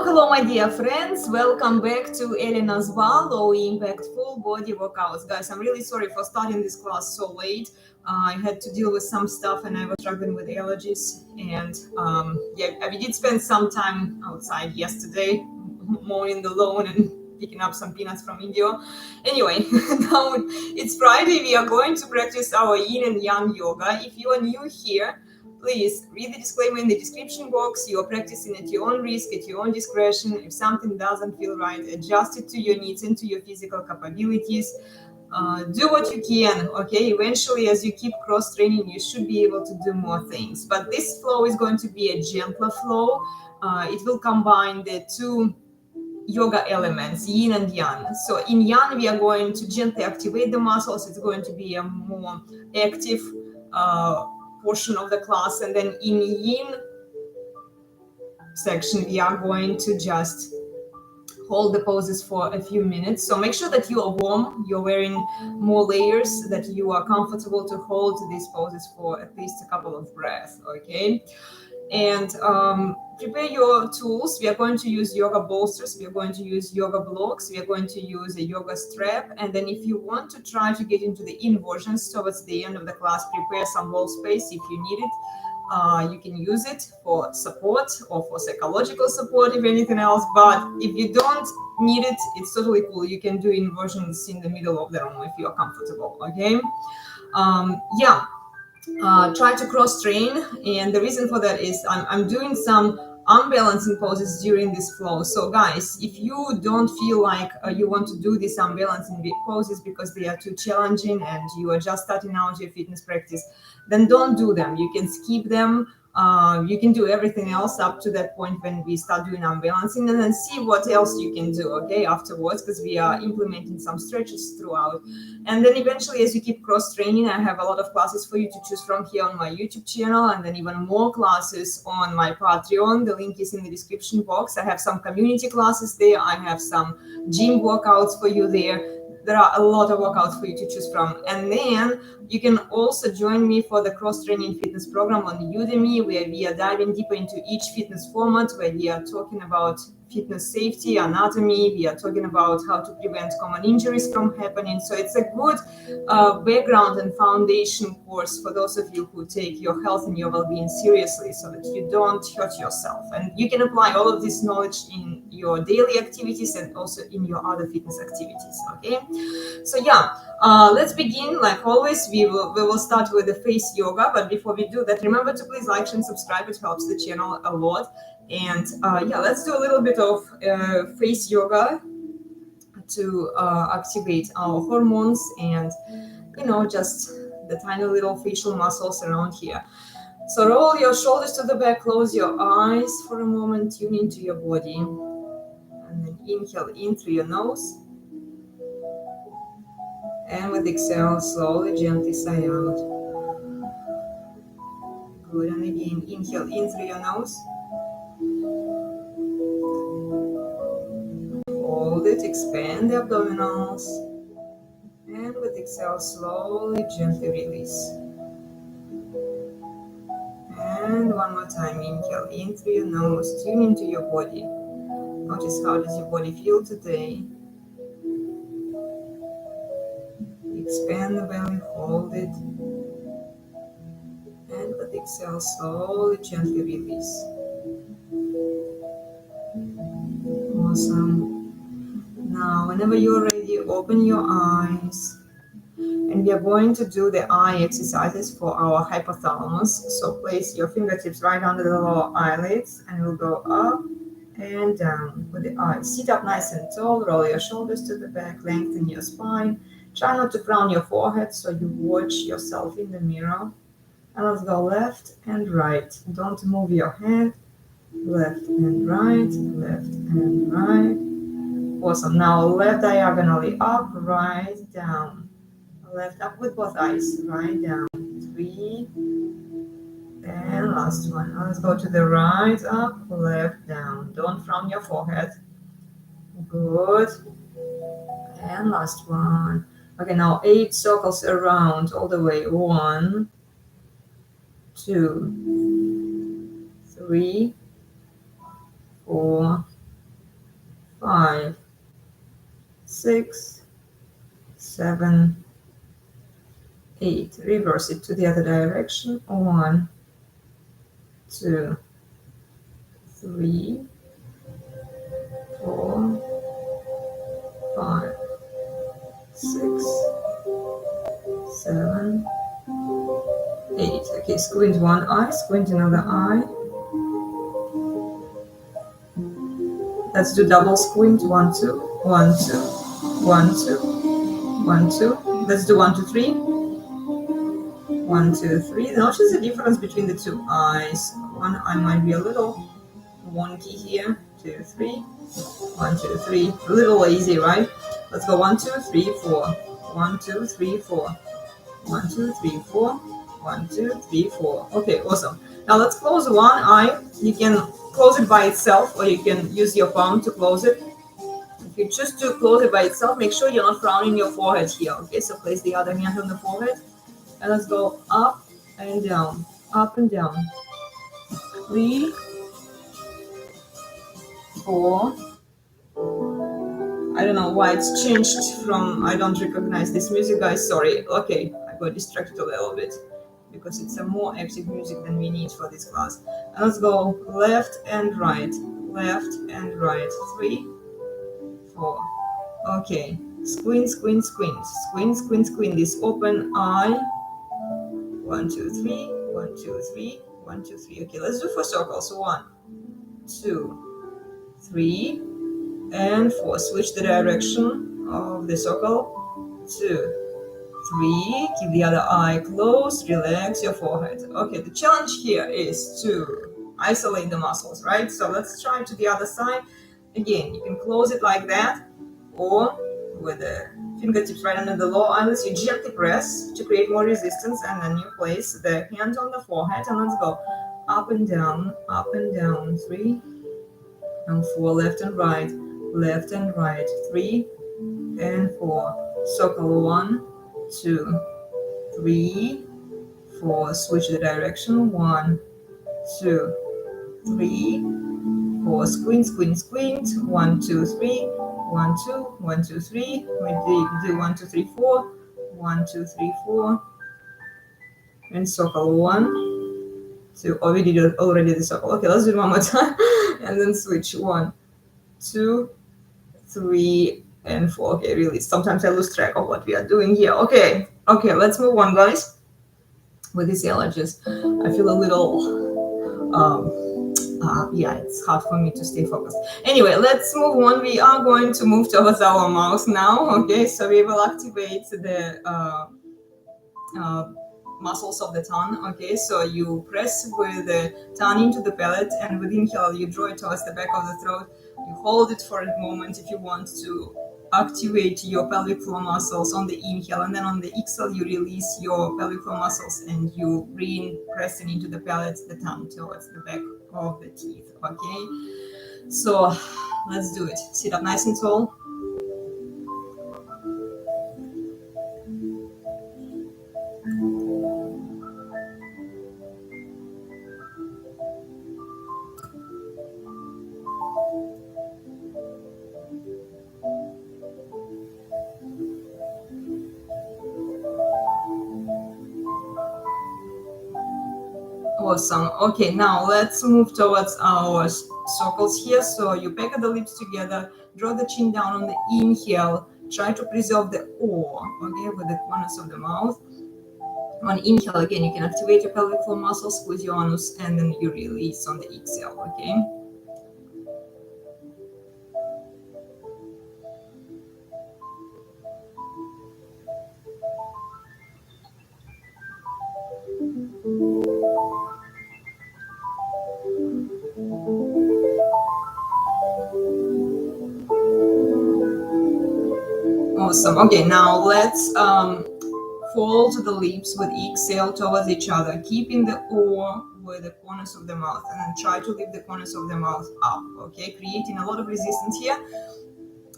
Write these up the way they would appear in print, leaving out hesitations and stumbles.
Hello, my dear friends. Welcome back to Elena's Low Impact Full Body Workouts. Guys, I'm really sorry for starting this class so late. I had to deal with some stuff and I was struggling with allergies. And we did spend some time outside yesterday, mowing the lawn and picking up some peanuts from India. Anyway, now it's Friday. We are going to practice our yin and yang yoga. If you are new here, please read the disclaimer in the description box. You are practicing at your own risk, at your own discretion. If something doesn't feel right, adjust it to your needs and to your physical capabilities. Do what you can, okay? Eventually, as you keep cross-training, you should be able to do more things. But this flow is going to be a gentler flow. It will combine the two yoga elements, yin and yang. So in yang, we are going to gently activate the muscles. It's going to be a more active portion of the class, and then in yin section we are going to just hold the poses for a few minutes. So make sure that you are warm, you're wearing more layers, that you are comfortable to hold these poses for at least a couple of breaths, okay? And prepare your tools. We are going to use yoga bolsters, we are going to use yoga blocks, we are going to use a yoga strap. And then if you want to try to get into the inversions towards the end of the class, prepare some wall space if you need it. You can use it for support or for psychological support, if anything else. But if you don't need it, it's totally cool. You can do inversions in the middle of the room if you're comfortable, okay? Try to cross-train, and the reason for that is I'm doing some unbalancing poses during this flow. So guys, if you don't feel like you want to do these unbalancing poses because they are too challenging and you are just starting out your fitness practice, then don't do them. You can skip them. You can do everything else up to that point when we start doing unbalancing, and then see what else you can do, okay, afterwards, because we are implementing some stretches throughout. And then eventually, as you keep cross-training, I have a lot of classes for you to choose from here on my YouTube channel, and then even more classes on my Patreon. The link is in the description box. I have some community classes there. I have some gym workouts for you there. There are a lot of workouts for you to choose from. And then you can also join me for the cross-training fitness program on Udemy, where we are diving deeper into each fitness format, where we are talking about fitness safety, anatomy. We are talking about how to prevent common injuries from happening. So it's a good background and foundation course for those of you who take your health and your well-being seriously, so that you don't hurt yourself. And you can apply all of this knowledge in your daily activities and also in your other fitness activities, okay? So let's begin. Like always, we will start with the face yoga, but before we do that, remember to please like and subscribe. It helps the channel a lot. And let's do a little bit of face yoga to activate our hormones and just the tiny little facial muscles around here. So roll your shoulders to the back, close your eyes for a moment, tune into your body, and then inhale in through your nose, and with exhale, slowly, gently sigh out. Good. And again, inhale in through your nose, hold it, expand the abdominals, and with exhale, slowly, gently release. And one more time, inhale in through your nose, tune into your body. Notice how does your body feel today. Expand the belly, hold it, and with exhale, slowly, gently release. Awesome. Now, whenever you're ready, open your eyes, and we are going to do the eye exercises for our hypothalamus. So place your fingertips right under the lower eyelids, and we'll go up and down with the eyes. Sit up nice and tall, roll your shoulders to the back, lengthen your spine. Try not to frown your forehead, so you watch yourself in the mirror. And let's go left and right. Don't move your head. Left and right, left and right. Awesome. Now left diagonally up, right down. Left up with both eyes, right down. 3. And last one. Now let's go to the right, up, left, down. Don't frown your forehead. Good. And last one. Okay, now 8 circles around all the way. 1, 2, 3, 4, 5, 6, 7, 8. Reverse it to the other direction. 1, 2, 3, 4, 5, 6, 7, 8. Okay, squint one eye, squint another eye. Let's do double squint. 1, 2, 1, 2, 1, 2, 1, 2. Let's do 1, 2, 3. 1, 2, 3. Notice the difference between the two eyes. One eye might be a little wonky here. 2, 3. 1, 2, 3. A little lazy, right? Let's go 1, 2, 3, 4. 1, 2, 3, 4. 1, 2, 3, 4. 1, 2, 3, 4. Okay, awesome. Now let's close one eye. You can close it by itself, or you can use your palm to close it. If you choose to close it by itself, make sure you're not frowning your forehead here. Okay, so place the other hand on the forehead, and let's go up and down, up and down. 3, 4. I don't know why it's changed from. I don't recognize this music, guys. Sorry. Okay, I got distracted a little bit because it's a more active music than we need for this class. And let's go left and right, left and right. 3, 4. Okay. Squint, squint, squint, squint, squint, squint. This open eye. 1, 2, 3. 1, 2, 3. 1, 2, 3. Okay, let's do 4 circles. 1, 2, 3, and 4. Switch the direction of the circle. 2, 3. Keep the other eye closed. Relax your forehead. Okay, the challenge here is to isolate the muscles, right? So let's try to the other side. Again, you can close it like that, or with the fingertips right under the lower eyelids, you gently press to create more resistance, and then you place the hand on the forehead, and let's go up and down, 3 and 4, left and right, 3 and 4. Circle 1, 2, 3, 4. Switch the direction. 1, 2, 3, 4. Squint, squint, squint. 1, 2, 3. 1, 2, 1, 2, 3. We do 1, 2, 3, 4. 1, 2, 3, 4. And circle 1, 2. Oh, we did already the circle. Okay, let's do it one more time. And then switch. 1, 2, 3, and 4. Okay, really, sometimes I lose track of what we are doing here. Okay, let's move on, guys. With these allergies, I feel a little yeah, it's hard for me to stay focused. Anyway, let's move on. We are going to move towards our mouth now. Okay, so we will activate the muscles of the tongue. Okay, so you press with the tongue into the palate, and with inhale you draw it towards the back of the throat. You hold it for a moment if you want to activate your pelvic floor muscles on the inhale, and then on the exhale you release your pelvic floor muscles and you bring pressing into the palate, the tongue towards the back of the teeth. Okay, so let's do it. Sit up nice and tall. Awesome. Okay, now let's move towards our circles here. So you pack the lips together, draw the chin down on the inhale, try to preserve the O, okay, with the corners of the mouth. On inhale, again, you can activate your pelvic floor muscles, squeeze your anus, and then you release on the exhale, okay? Awesome. Okay, now let's fold the lips with exhale towards each other, keeping the O with the corners of the mouth, and then try to lift the corners of the mouth up, okay? Creating a lot of resistance here.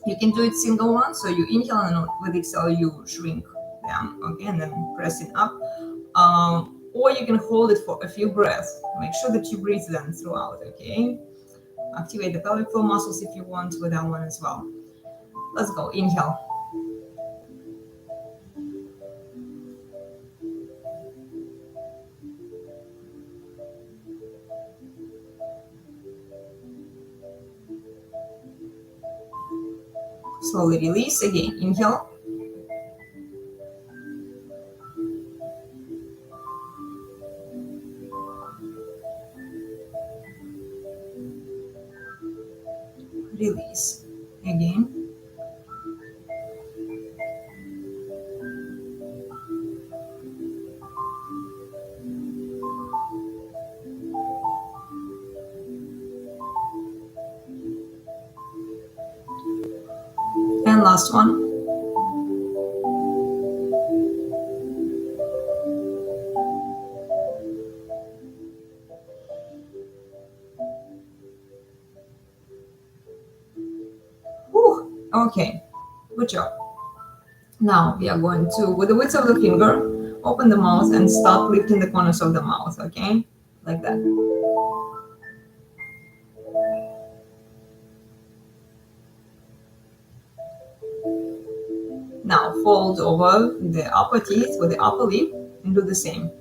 You can do it single one, so you inhale and with exhale you shrink them, okay, and then pressing up. Or you can hold it for a few breaths. Make sure that you breathe them throughout, okay? activate the pelvic floor muscles if you want with that one as well. Let's go. Inhale. Slowly release. Again, inhale. Release. Again. And last one. Whew. Okay, good job. Now we are going to, with the width of the finger, open the mouth and start lifting the corners of the mouth, okay? Like that. Now fold over the upper teeth with the upper lip and do the same.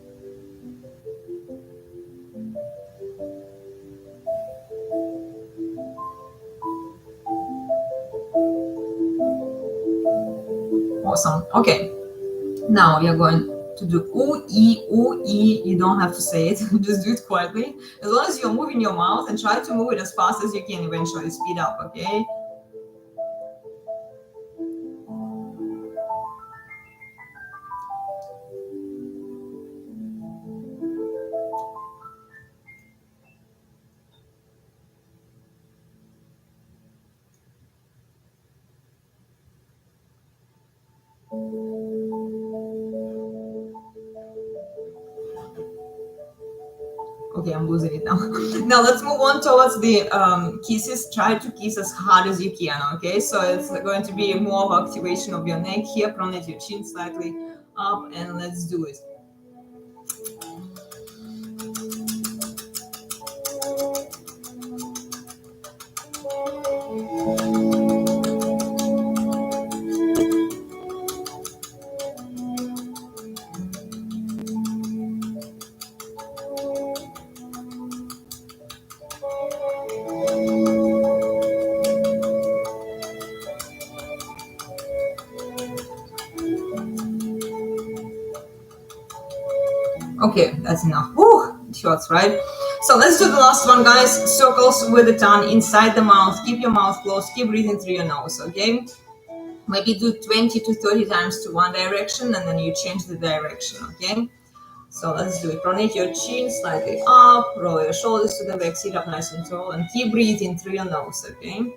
Awesome. Okay. Now we are going to do ooh, ee. You don't have to say it. Just do it quietly. As long as you're moving your mouth, and try to move it as fast as you can. Eventually speed up, okay? Okay, I'm losing it now. Now let's move on towards the kisses. Try to kiss as hard as you can, okay? So it's going to be more of activation of your neck here. Pronate your chin slightly up, and let's do it. Okay, that's enough. Whew, it hurts, right? So let's do the last one, guys. Circles with the tongue inside the mouth. Keep your mouth closed. Keep breathing through your nose, okay? Maybe do 20 to 30 times to one direction, and then you change the direction, okay? So let's do it. Pronate your chin slightly up. Roll your shoulders to the back. Sit up nice and tall. And keep breathing through your nose, okay?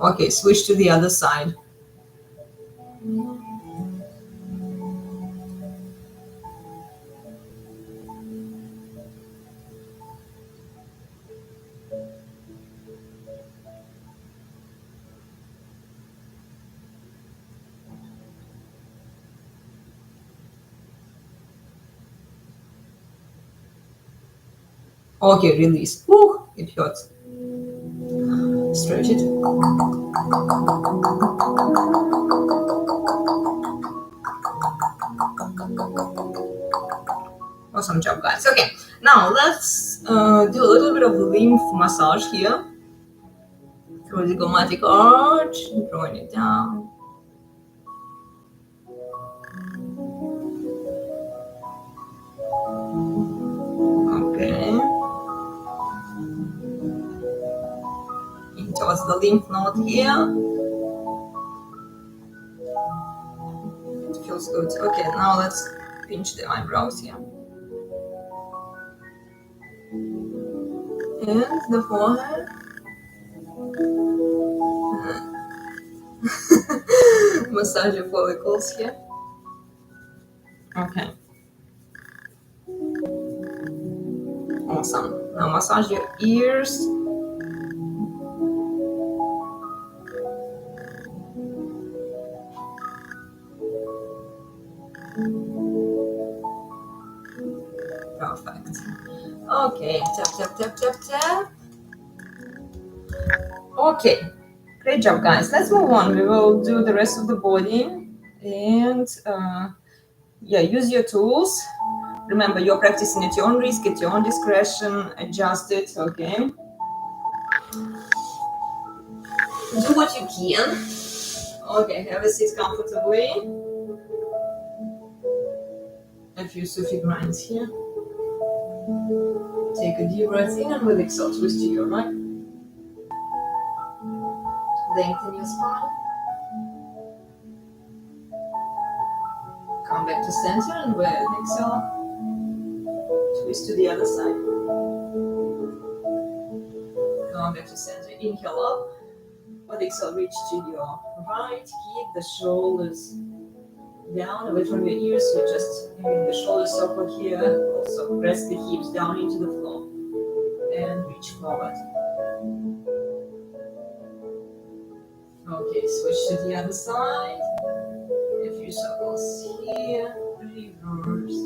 Okay, switch to the other side. Okay, release. Whew, it hurts. Stretch it. Awesome job, guys. Okay, now let's do a little bit of lymph massage here through the zygomatic arch, drawing it down. Okay. In towards the lymph node here. It feels good. Okay, now let's pinch the eyebrows here. And the forehead. Massage your follicles here. Okay. Awesome. Now massage your ears. Perfect. Okay, tap, tap, tap, tap, tap. Okay, great job, guys. Let's move on. We will do the rest of the body. And yeah, use your tools. Remember, you're practicing at your own risk, at your own discretion. Adjust it, okay? Do what you can. Okay, have a seat comfortably. A few Sufi grinds here. Take a deep breath in and with exhale, twist to your right. Lengthen your spine. Come back to center and with exhale, twist to the other side. Come back to center. Inhale up. With exhale, reach to your right. Keep the shoulders down away from your ears. So just doing the shoulder circle here. Also press the hips down into the floor and reach forward. Okay, switch to the other side. A few circles here. Reverse.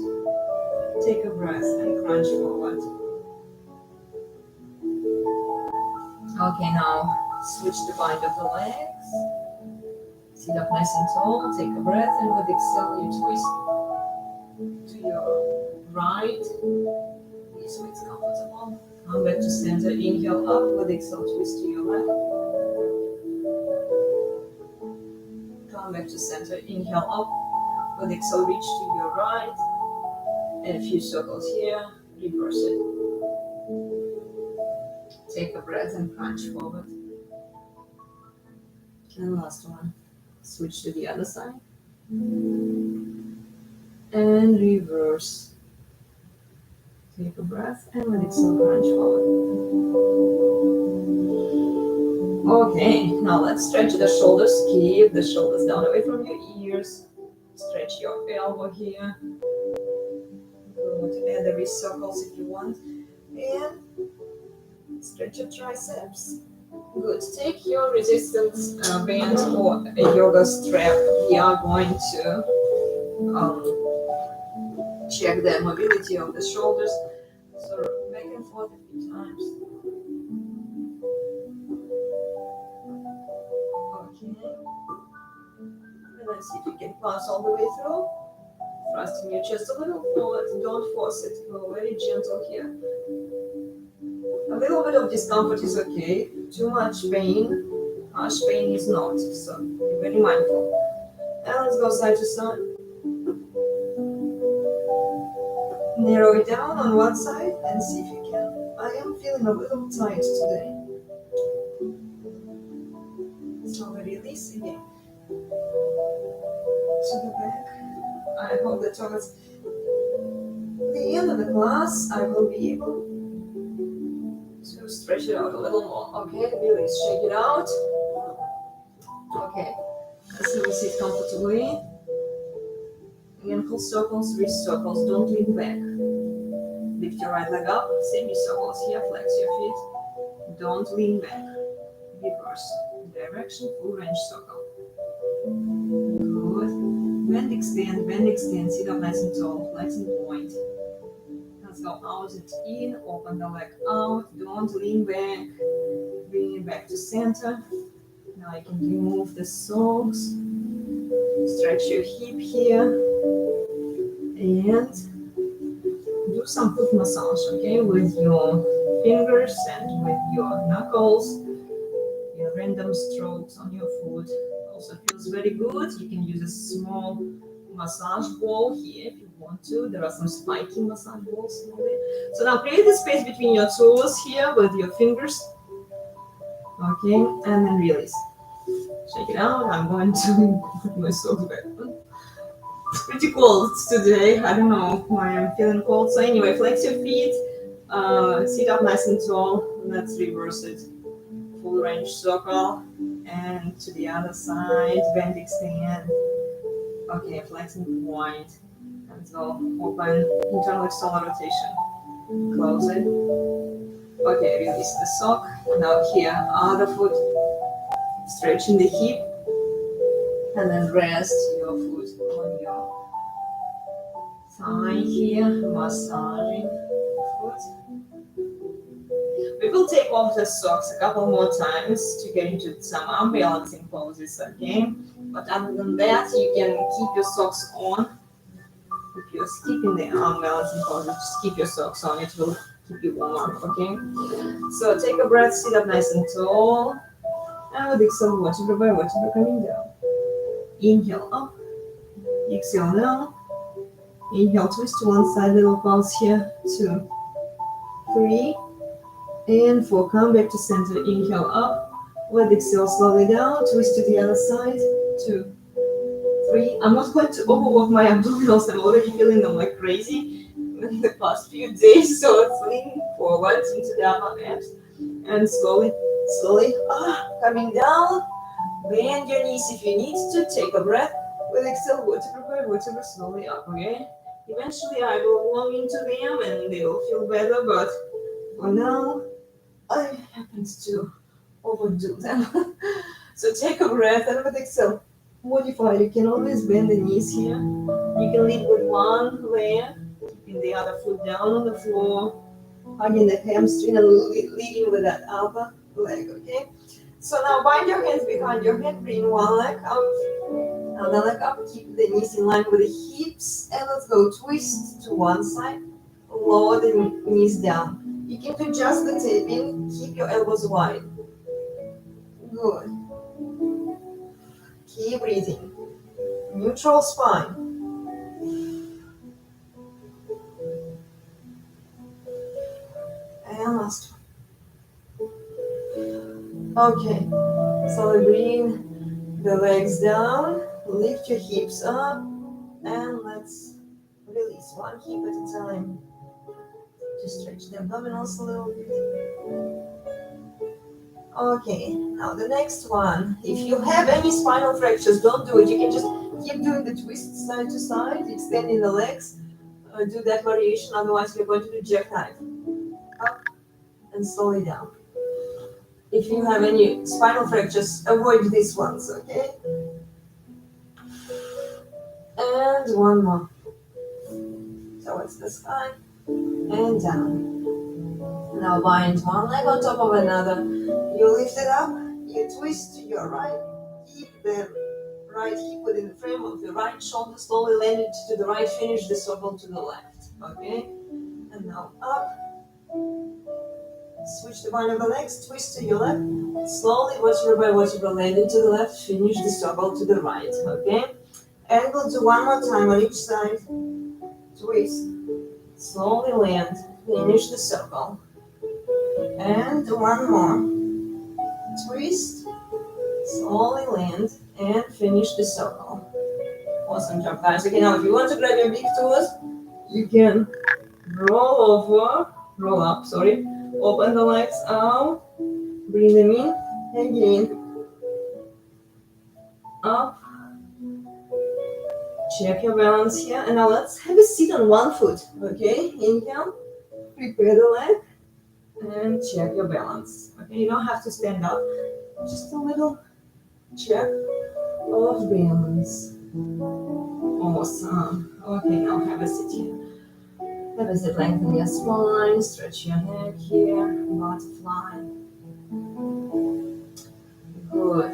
Take a breath and crunch forward. Okay, now switch the bind of the legs. Sit up nice and tall. Take a breath and with exhale you twist to your right. This way it's comfortable. Come back to center. Inhale up. With exhale twist to your left. Come back to center. Inhale up. With exhale reach to your right. And a few circles here. Reverse it. Take a breath and crunch forward. And last one. Switch to the other side. And reverse. Take a breath and let exhale crunch forward. Okay, now let's stretch the shoulders. Keep the shoulders down away from your ears. Stretch your elbow here. Good. Add the wrist circles if you want. And stretch your triceps. Good. Take your resistance band or a yoga strap. We are going to check the mobility of the shoulders. So back and forth a few times. Okay. And let's see if you can pass all the way through. Thrusting your chest a little forward. Don't force it. Go very gentle here. A little bit of discomfort is okay. Too much pain, harsh pain is not. So be very mindful. And let's go side to side. Narrow it down on one side and see if you can. I am feeling a little tight today. So release again. To the back. I hope that towards the end of the class I will be able to stretch it out a little more. Okay, release, shake it out. Okay, let's see, we sit comfortably. Ankle circles, wrist circles, don't lean back. Lift your right leg up, semicircles here, flex your feet. Don't lean back. Reverse direction, full range circle. Good. Bend, extend, sit up nice and tall, flex and point. Let's go out and in, open the leg out, don't lean back. Bring it back to center. Now you can remove the socks. Stretch your hip here. And do some foot massage, okay, with your fingers and with your knuckles. Your random strokes on your foot. Also feels very good. You can use a small massage ball here if you want to. There are some spiky massage balls. So now create the space between your toes here with your fingers. Okay, and then release. Shake it out. I'm going to put my socks back on. It's pretty cold today. I don't know why I'm feeling cold. So anyway, flex your feet. Sit up nice and tall. Let's reverse it. Full range circle. And to the other side. Bend, extend. Okay, flex and point. And so open internal external rotation. Close it. Okay, release the sock. Now here, other foot. Stretching the hip. And then rest your foot on your thigh here. Massaging foot. We will take off the socks a couple more times to get into some arm balancing poses again. But other than that, you can keep your socks on. If you're skipping the arm balancing poses, just keep your socks on. It will keep you warm, okay? So take a breath, sit up nice and tall. And with exhale, vertebra by vertebra coming down. Inhale up. Exhale down. Inhale, twist to one side, little pulse here. 2, 3, and 4. Come back to center. Inhale up. Let exhale slowly down. Twist to the other side. 2, 3. I'm not going to overwork my abdominals. I'm already feeling them like crazy in the past few days. So let's lean forward into the upper abs. And slowly, coming down. Bend your knees if you need to. Take a breath. With exhale, vertebra by vertebra, slowly up, okay? Eventually, I will warm into them and they will feel better, but for now, I happen to overdo them. So take a breath and with exhale, modify. You can always bend the knees here. You can lead with one leg, keeping the other foot down on the floor, hugging the hamstring and leading with that upper leg, okay? So now bind your hands behind your head, bring one leg up, another leg up, keep the knees in line with the hips, and let's go twist to one side, lower the knees down. You can do just the taping, keep your elbows wide. Good. Keep breathing. Neutral spine. And last one. Okay, so bring the legs down, lift your hips up, and let's release one hip at a time. Just stretch the abdominals a little bit. Okay, now the next one. If you have any spinal fractures, don't do it. You can just keep doing the twist side to side, extending the legs. Do that variation, otherwise you're going to do jackknife. Up and slowly down. If you have any spinal fractures, avoid these ones, okay? And one more. Towards the sky and down. Now bind one leg on top of another. You lift it up, you twist to your right, keep the right hip within the frame of the right shoulder, slowly land it to the right, finish the circle to the left, okay? And now up. Switch the bind of the legs, twist to your left, slowly vertebra by vertebra land it to the left, finish the circle to the right, okay? And we'll do one more time on each side. Twist, slowly land, finish the circle. And one more. Twist, slowly land, and finish the circle. Awesome job, guys. Okay, now if you want to grab your big toes, you can roll up, sorry. Open the legs out, bring them in, again, up. Check your balance here, and now let's have a seat on one foot, okay? Inhale, prepare the leg, and check your balance. Okay, you don't have to stand up, just a little check of balance. Awesome. Okay, now have a seat here. Have a seat, lengthen your spine, stretch your neck here, butterfly. Good.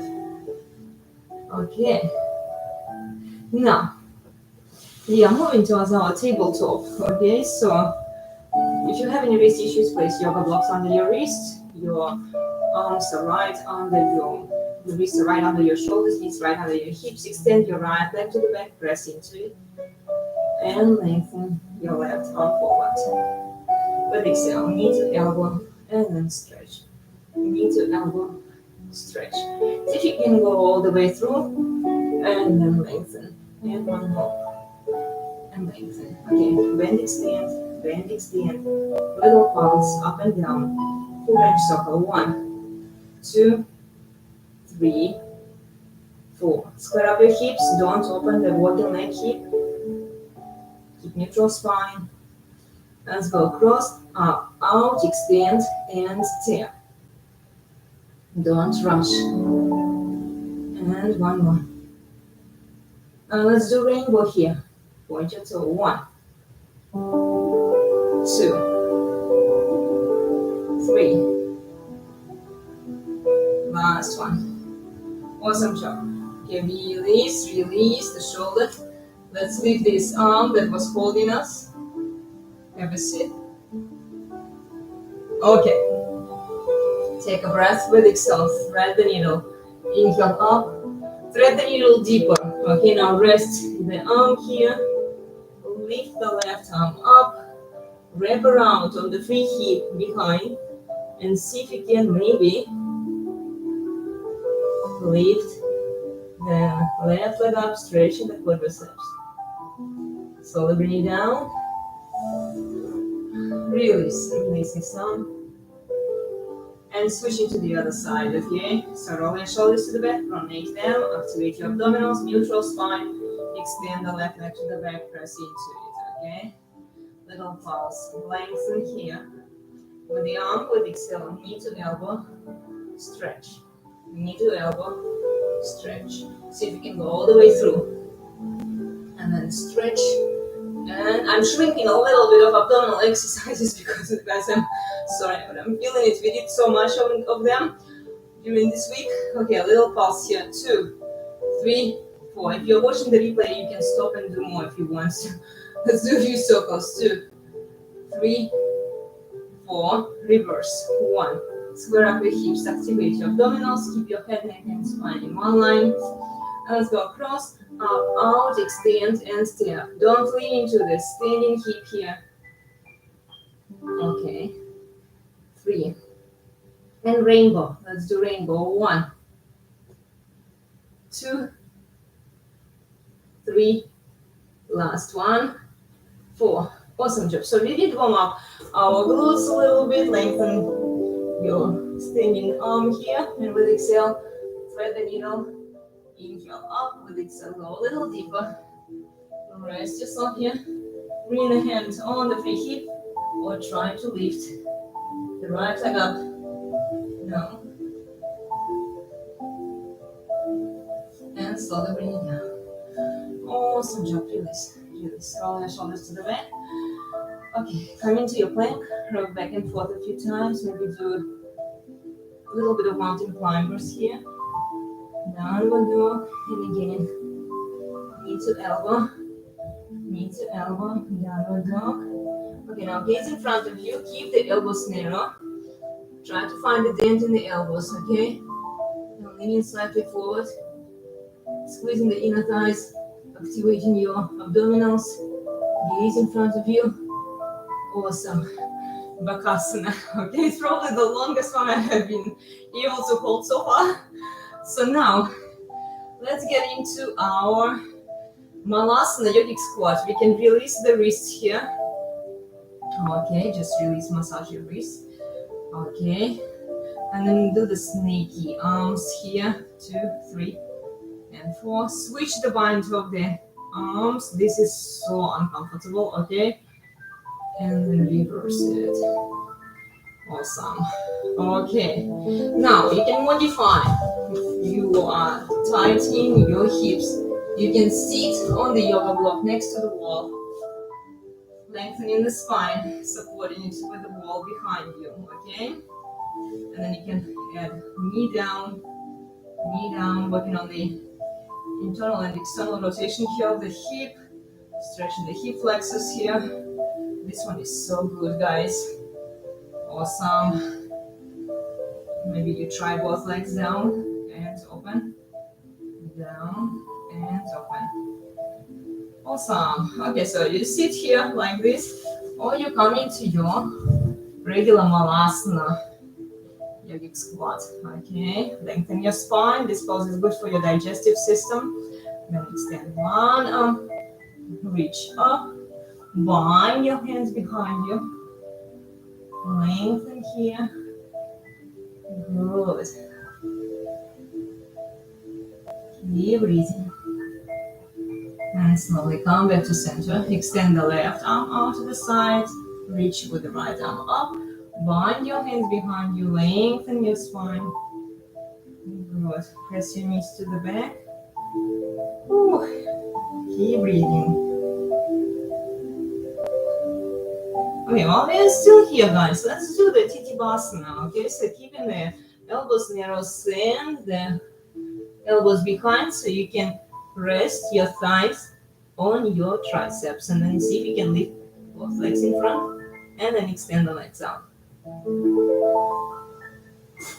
Okay. Now, we are moving towards our tabletop. Okay, so if you have any wrist issues, place yoga blocks under your wrist. Your arms are right under the wrists are right under your shoulders, knees right under your hips. Extend your right leg to the back, press into it, and lengthen your left arm forward. With exhale, knee to elbow, and then stretch. Knee to elbow, stretch. See if you can go all the way through, and then lengthen. And one more, and lengthen. Okay, bend, extend. Little pulse up and down. Full range circle. 1, 2, 3, 4. Square up your hips. Don't open the walking leg hip. neutral spine. Let's go across, up, out, extend, and step. Don't rush. And one more. Let's do rainbow here. Point your toe. 1, 2, 3. Last one. Awesome job. Okay, release the shoulder. Let's leave this arm that was holding us. Have a seat. Okay. Take a breath with exhale. Thread the needle. Inhale up. Thread the needle deeper. Okay, now rest the arm here. Lift the left arm up. Wrap around on the free hip behind. And see if you can maybe lift the left leg up, stretching the quadriceps. Slowly bring it down. Releasing some. And switching to the other side, okay? So roll your shoulders to the back, pronate them, activate your abdominals, neutral spine, extend the left leg to the back, press into it, okay? Little pulse, lengthen here. With the arm, with exhale, knee to elbow, stretch. Knee to elbow, stretch. See if you can go all the way through. And then stretch. And I'm shrinking a little bit of abdominal exercises because I'm sorry, but I'm feeling it. We did so much of them during this week. Okay, a little pulse here. 2, 3, 4. If you're watching the replay, you can stop and do more if you want to. Let's do a few circles. 2, 3, 4. Reverse. 1. Square up your hips. Activate your abdominals. Keep your head, neck, and spine in one line. And let's go across. Up, out, extend, and step. Don't lean into the standing hip here. Okay. 3. And rainbow. Let's do rainbow. 1, 2, 3. Last one. 4. Awesome job. So we did warm up our glutes a little bit. Lengthen your standing arm here. And with exhale, thread the needle. Inhale up, with exhale, go a little deeper. Rest yourself here. Bring the hands on the free hip or try to lift the right leg up. Down. And slowly bring it down. Awesome job. Release. Roll your shoulders to the back. Okay, come into your plank. Rock back and forth a few times. Maybe do a little bit of mountain climbers here. Downward dog, and again, knee to elbow, downward dog. Okay, now gaze in front of you, keep the elbows narrow. Try to find a dent in the elbows, okay? Now leaning slightly forward, squeezing the inner thighs, activating your abdominals. Gaze in front of you. Awesome. Bakasana. Okay, it's probably the longest one I have been able to hold so far. So now, let's get into our Malasana yogic squat. We can release the wrists here. Okay, just release, massage your wrists. Okay, and then do the snaky arms here. 2, 3, and 4. Switch the bind of the arms. This is so uncomfortable, okay? And then reverse it. Awesome. Okay, now you can modify. If you are tightening your hips, you can sit on the yoga block next to the wall, lengthening the spine, supporting it with the wall behind you, okay? And then you can add knee down, working on the internal and external rotation here of the hip, stretching the hip flexors here. This one is so good, guys. Awesome. Maybe you try both legs down and open, down and open. Awesome. Okay, so you sit here like this, or you come into your regular Malasana yogic squat. Okay, lengthen your spine. This pose is good for your digestive system. Then extend one arm, reach up, bind your hands behind you, lengthen here. Good. Keep breathing. And slowly come back to center. Extend the left arm out to the side. Reach with the right arm up. Bind your hands behind you. Lengthen your spine. Good. Press your knees to the back. Whew. Keep breathing. Okay, while we are still here, guys, let's do the Titibasana. Okay, so keeping the elbows narrow, send the elbows behind so you can rest your thighs on your triceps, and then see if you can lift both legs in front and then extend the legs out.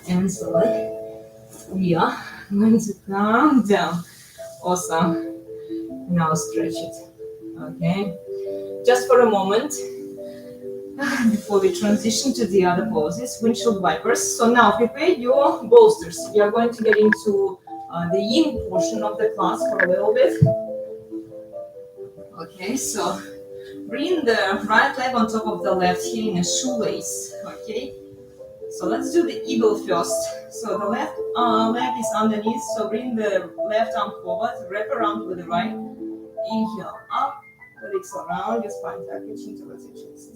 And slowly we are going to calm down. Awesome. Now stretch it. Okay, just for a moment before we transition to the other poses, windshield wipers. So now prepare your bolsters. We are going to get into the yin portion of the class for a little bit. Okay, so bring the right leg on top of the left here in a shoelace. Okay, so let's do the eagle first. So the left leg is underneath, so bring the left arm forward, wrap around with the right. Inhale up, exhale around your spine, tuck your chin towards your chest.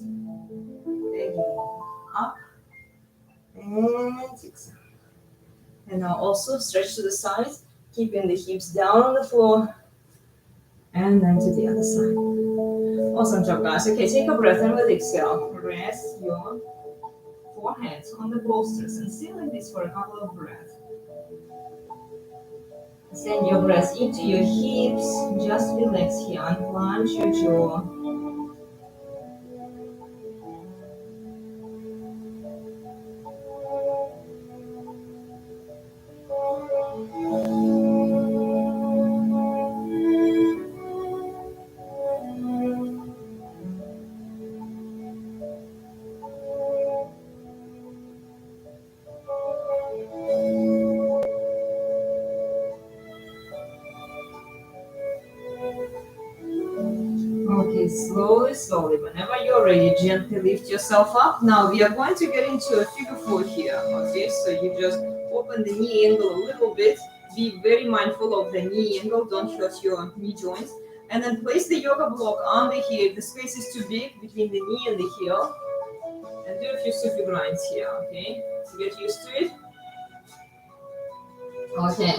Again, up and exhale. And now also stretch to the sides, keeping the hips down on the floor, and then to the other side. Awesome job, guys. Okay, take a breath and with exhale, rest your forehead on the bolsters and stay like this for a couple of breaths. Send your breath into your hips, just relax here, unplunge your jaw. Okay, slowly, whenever you're ready, gently lift yourself up. Now we are going to get into a figure four here. Okay, so you just open the knee angle a little bit. Be very mindful of the knee angle, don't hurt your knee joints. And then place the yoga block on the hip. The space is too big between the knee and the heel. And do a few sufi grinds here, okay? So get used to it. Okay.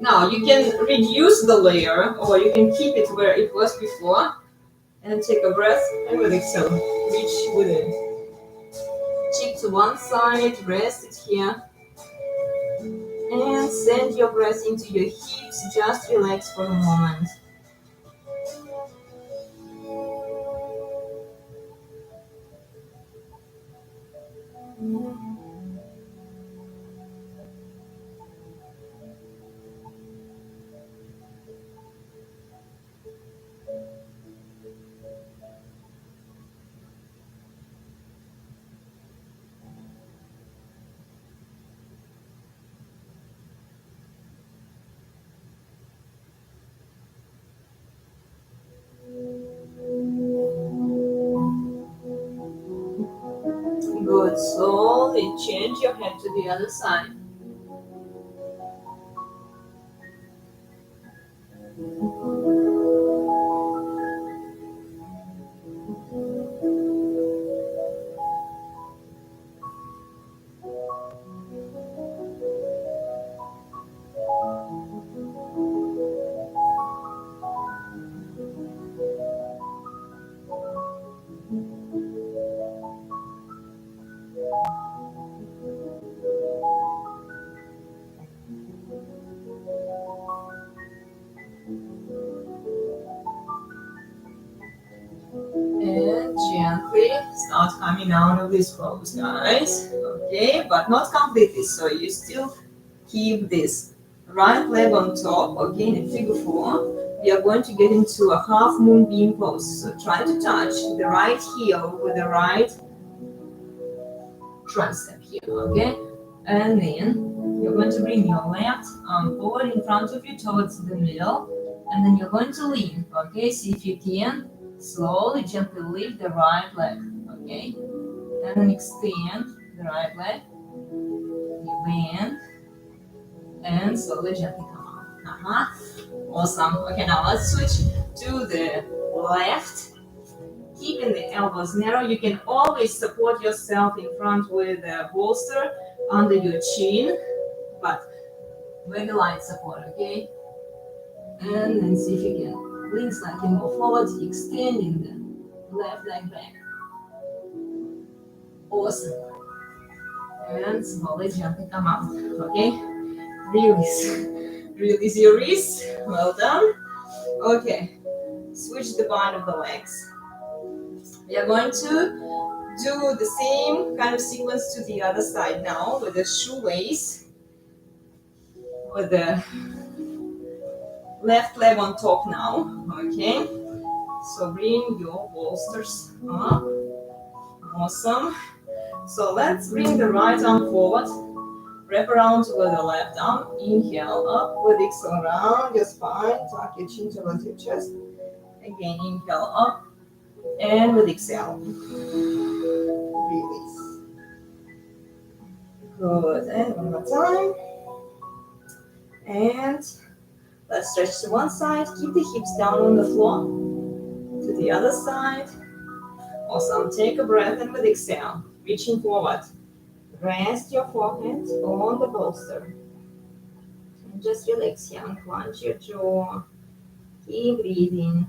Now you can reduce the layer or you can keep it where it was before. And take a breath and with exhale, reach within. Cheek to one side, rest it here. And send your breath into your hips, just relax for a moment. Good, slowly change your head to the other side. And gently start coming out of this pose, guys. Okay, but not completely, so you still keep this right leg on top. Okay, in figure four, we are going to get into a half moonbeam pose. So try to touch the right heel with the right tricep here, okay? And then you're going to bring your left arm forward in front of you towards the middle, and then you're going to lean, okay? See if you can slowly, gently lift the right leg, okay? And then extend the right leg, you bend, and slowly, gently come up. Awesome. Okay, now let's switch to the left, keeping the elbows narrow. You can always support yourself in front with a bolster under your chin, but very light support, okay? And then see if you can lean slightly more forward, extending the left leg back. Awesome. And slowly gently come out, okay? Release. Release your wrists. Well done. Okay. Switch the bind of the legs. We are going to do the same kind of sequence to the other side now with the shoelace, with the left leg on top now, okay? So bring your bolsters up. Awesome. So let's bring the right arm forward. Wrap around with the left arm. Inhale up with exhale around your spine. Tuck your chin towards your chest. Again, inhale up. And with exhale, release. Good. And one more time. And let's stretch to one side. Keep the hips down on the floor. To the other side. Awesome. Take a breath and with exhale, reaching forward. Rest your forehead on the bolster. And just relax here. Unclench your jaw. Keep breathing.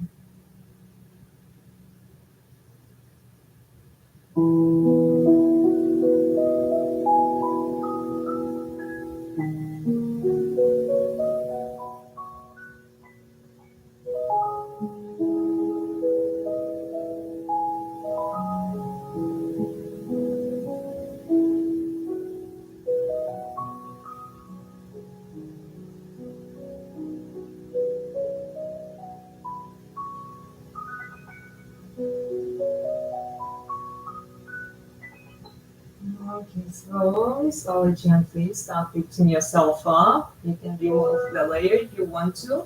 Okay, slowly, gently start lifting yourself up. You can remove the layer if you want to.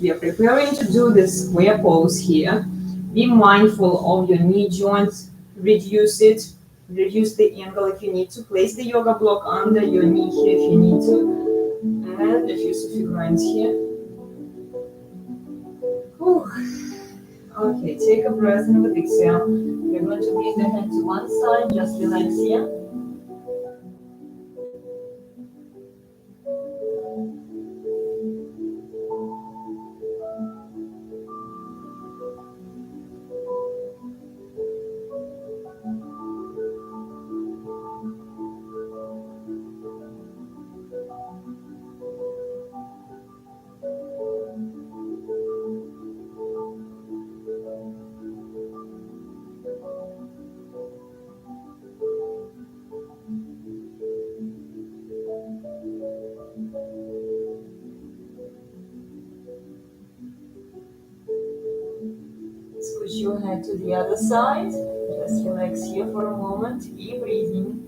We are preparing to do this square pose here. Be mindful of your knee joints. Reduce it. Reduce the angle if you need to. Place the yoga block under your knee here if you need to. And diffuse a few lines here. Whew. Okay, take a breath and with exhale. We're going to bring the hand to one side. Just relax here. Switch your head to the other side. Just relax here for a moment. Keep breathing.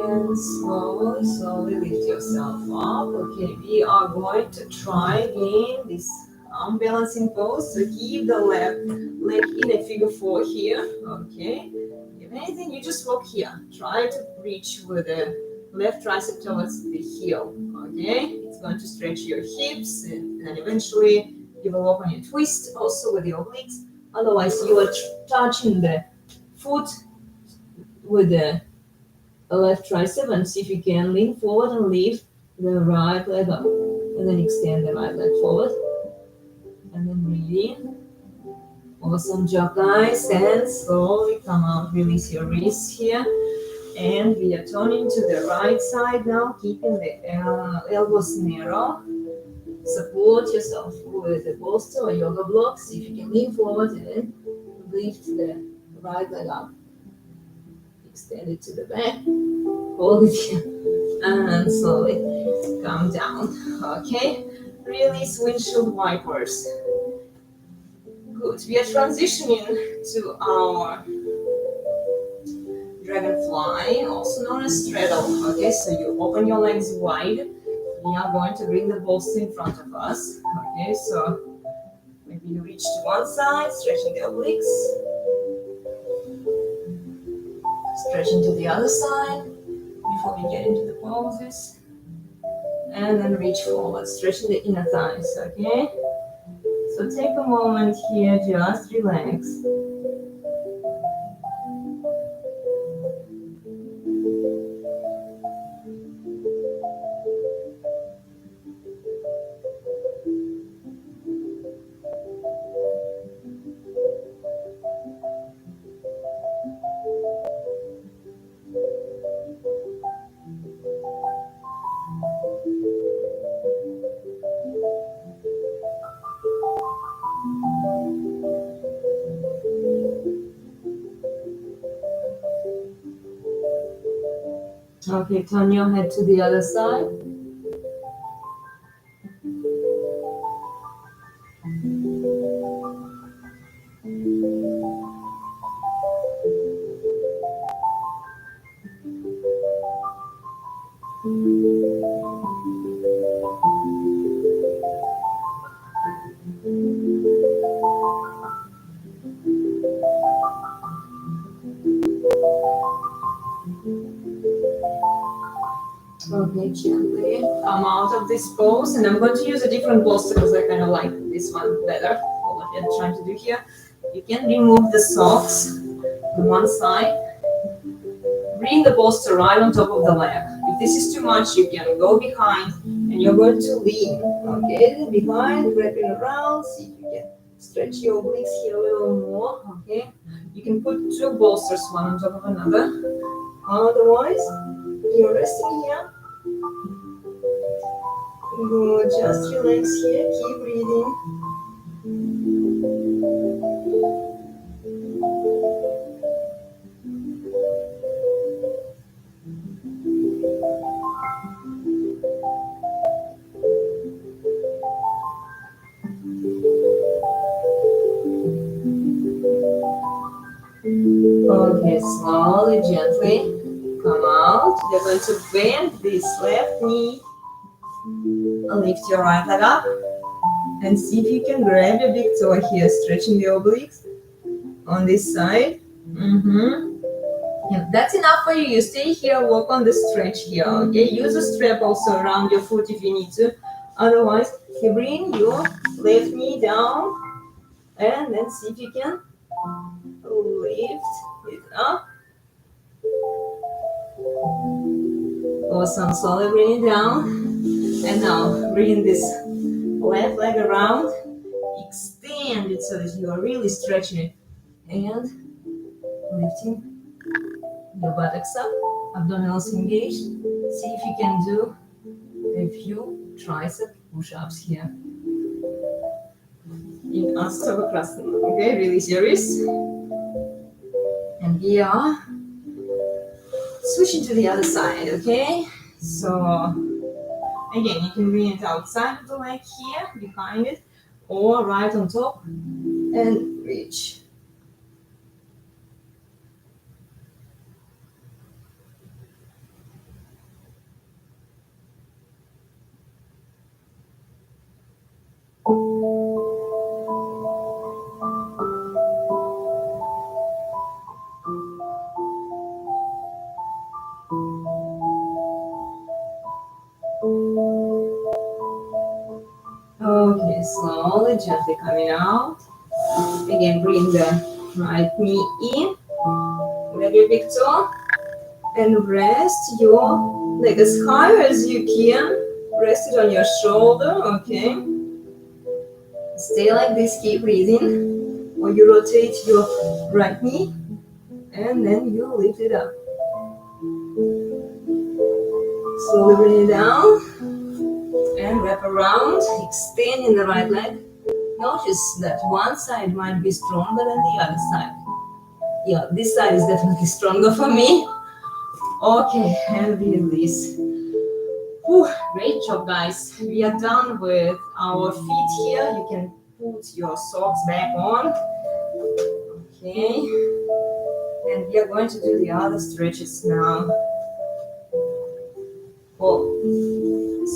And slowly lift yourself up. Okay, we are going to try again this balancing pose. So keep the left leg in a figure four here. Okay, if anything, you just walk here. Try to reach with the left tricep towards the heel. Okay, it's going to stretch your hips, and then eventually you will open your twist also with your obliques. Otherwise, you are touching the foot with the left tricep, and see if you can lean forward and lift the right leg up, and then extend the right leg forward, and then breathe in. Awesome job, guys. And slowly come out. Release your wrists here, and we are turning to the right side now, keeping the elbows narrow. Support yourself with a bolster or yoga block. See if you can lean forward and lift the right leg up. Extend it to the back. Hold it here. And slowly come down. Okay. Release windshield wipers. Good. We are transitioning to our dragonfly, also known as straddle. Okay, so you open your legs wide. We are going to bring the bolster in front of us. Okay, so maybe you reach to one side, stretching the obliques, stretching to the other side before we get into the poses, and then reach forward, stretching the inner thighs. Okay, so take a moment here, just relax. Okay, turn your head to the other side. Okay, gently come out of this pose, and I'm going to use a different bolster because I kind of like this one better. What I'm trying to do here, you can remove the socks on one side, bring the bolster right on top of the leg. If this is too much, you can go behind, and you're going to lean. Okay, behind, wrapping around. See if you can stretch your obliques here a little more. Okay, you can put two bolsters one on top of another. Otherwise, you're resting here. Good, just relax here, keep breathing. Okay, slowly, gently come out. You're going to bend this left knee. Lift your right leg up and see if you can grab your big toe here, stretching the obliques on this side. Yeah, that's enough for you. You stay here, work on the stretch here. Okay, use a strap also around your foot if you need to. Otherwise, you bring your left knee down and then see if you can lift it up. Awesome. Slowly bring it down. And now bring this left leg around. Extend it so that you are really stretching it. And lifting your buttocks up. Abdominals engaged. See if you can do a few tricep push-ups here. In Ashtavakrasana. Okay, release your wrists. And we are switching to the other side, okay? So, again, you can bring it outside of the leg here, behind it, or right on top, and reach. Okay, slowly, gently coming out. Again, bring the right knee in, grab your big toe, and rest your leg as high as you can. Rest it on your shoulder, okay? Stay like this, keep breathing. Or you rotate your right knee, and then you lift it up. Slowly bring it down. And wrap around, extending the right leg. Notice that one side might be stronger than the other side. Yeah, this side is definitely stronger for me. Okay, and release. Whew, great job, guys. We are done with our feet here. You can put your socks back on. Okay. And we are going to do the other stretches now. Oh.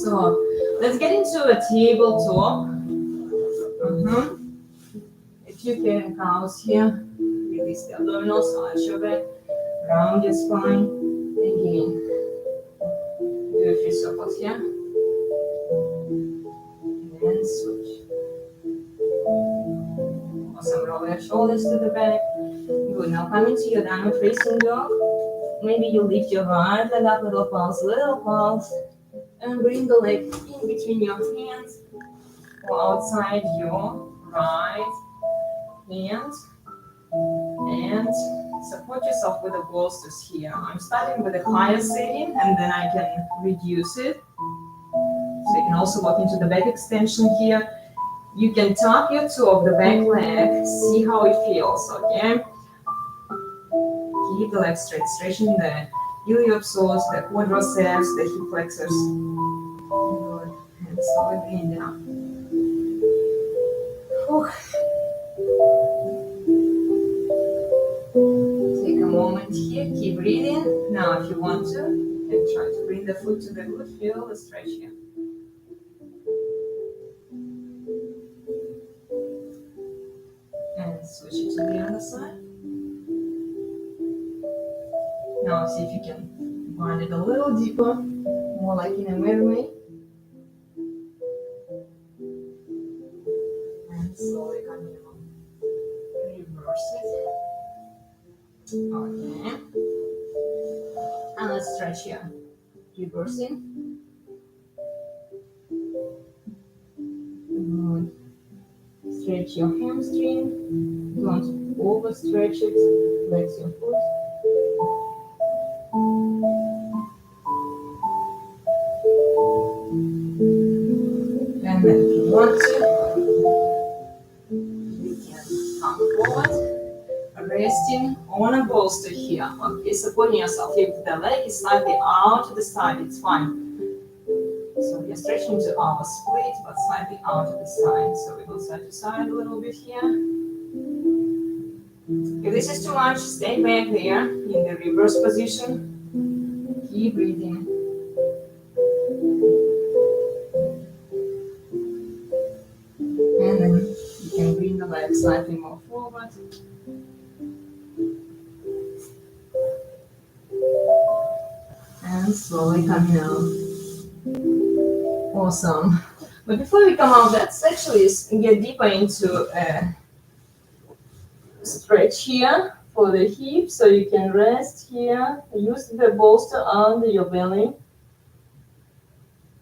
So let's get into a tabletop. If you can house here, release the abdominals, arch your back, round your spine. Again, do a few circles here. And switch. Awesome, roll your shoulders to the back. Good, now come into your downward facing dog. Maybe you lift your right leg up, little pulse, and bring the leg in between your hands or outside your right hand. And support yourself with the bolsters here. I'm starting with a higher setting and then I can reduce it. So you can also work into the back extension here. You can tap your toe of the back leg, see how it feels, okay? Keep the leg straight, stretching the iliopsoas, the quadriceps, the hip flexors. Good. And slowly bring down. Take a moment here, keep breathing. Now if you want to, you can try to bring the foot to the good, feel the stretch here. And switch it to the other side. Now see if you can bind it a little deeper, more like in a mermaid. And slowly coming along. Reverse it. Okay. And let's stretch here. Reversing. Good. Stretch your hamstring. Don't overstretch it. Flex your foot. And then if you want to, you can come forward, resting on a bolster here. Okay, supporting yourself. If the leg is slightly out to the side, it's fine. So we are stretching to our split, but slightly out to the side. So we go side to side a little bit here. If this is too much, stay back there in the reverse position. Keep breathing. And then you can bring the leg slightly more forward. And slowly coming out. Awesome. But before we come out, let's actually get deeper into a stretch here for the hips. So you can rest here. Use the bolster under your belly.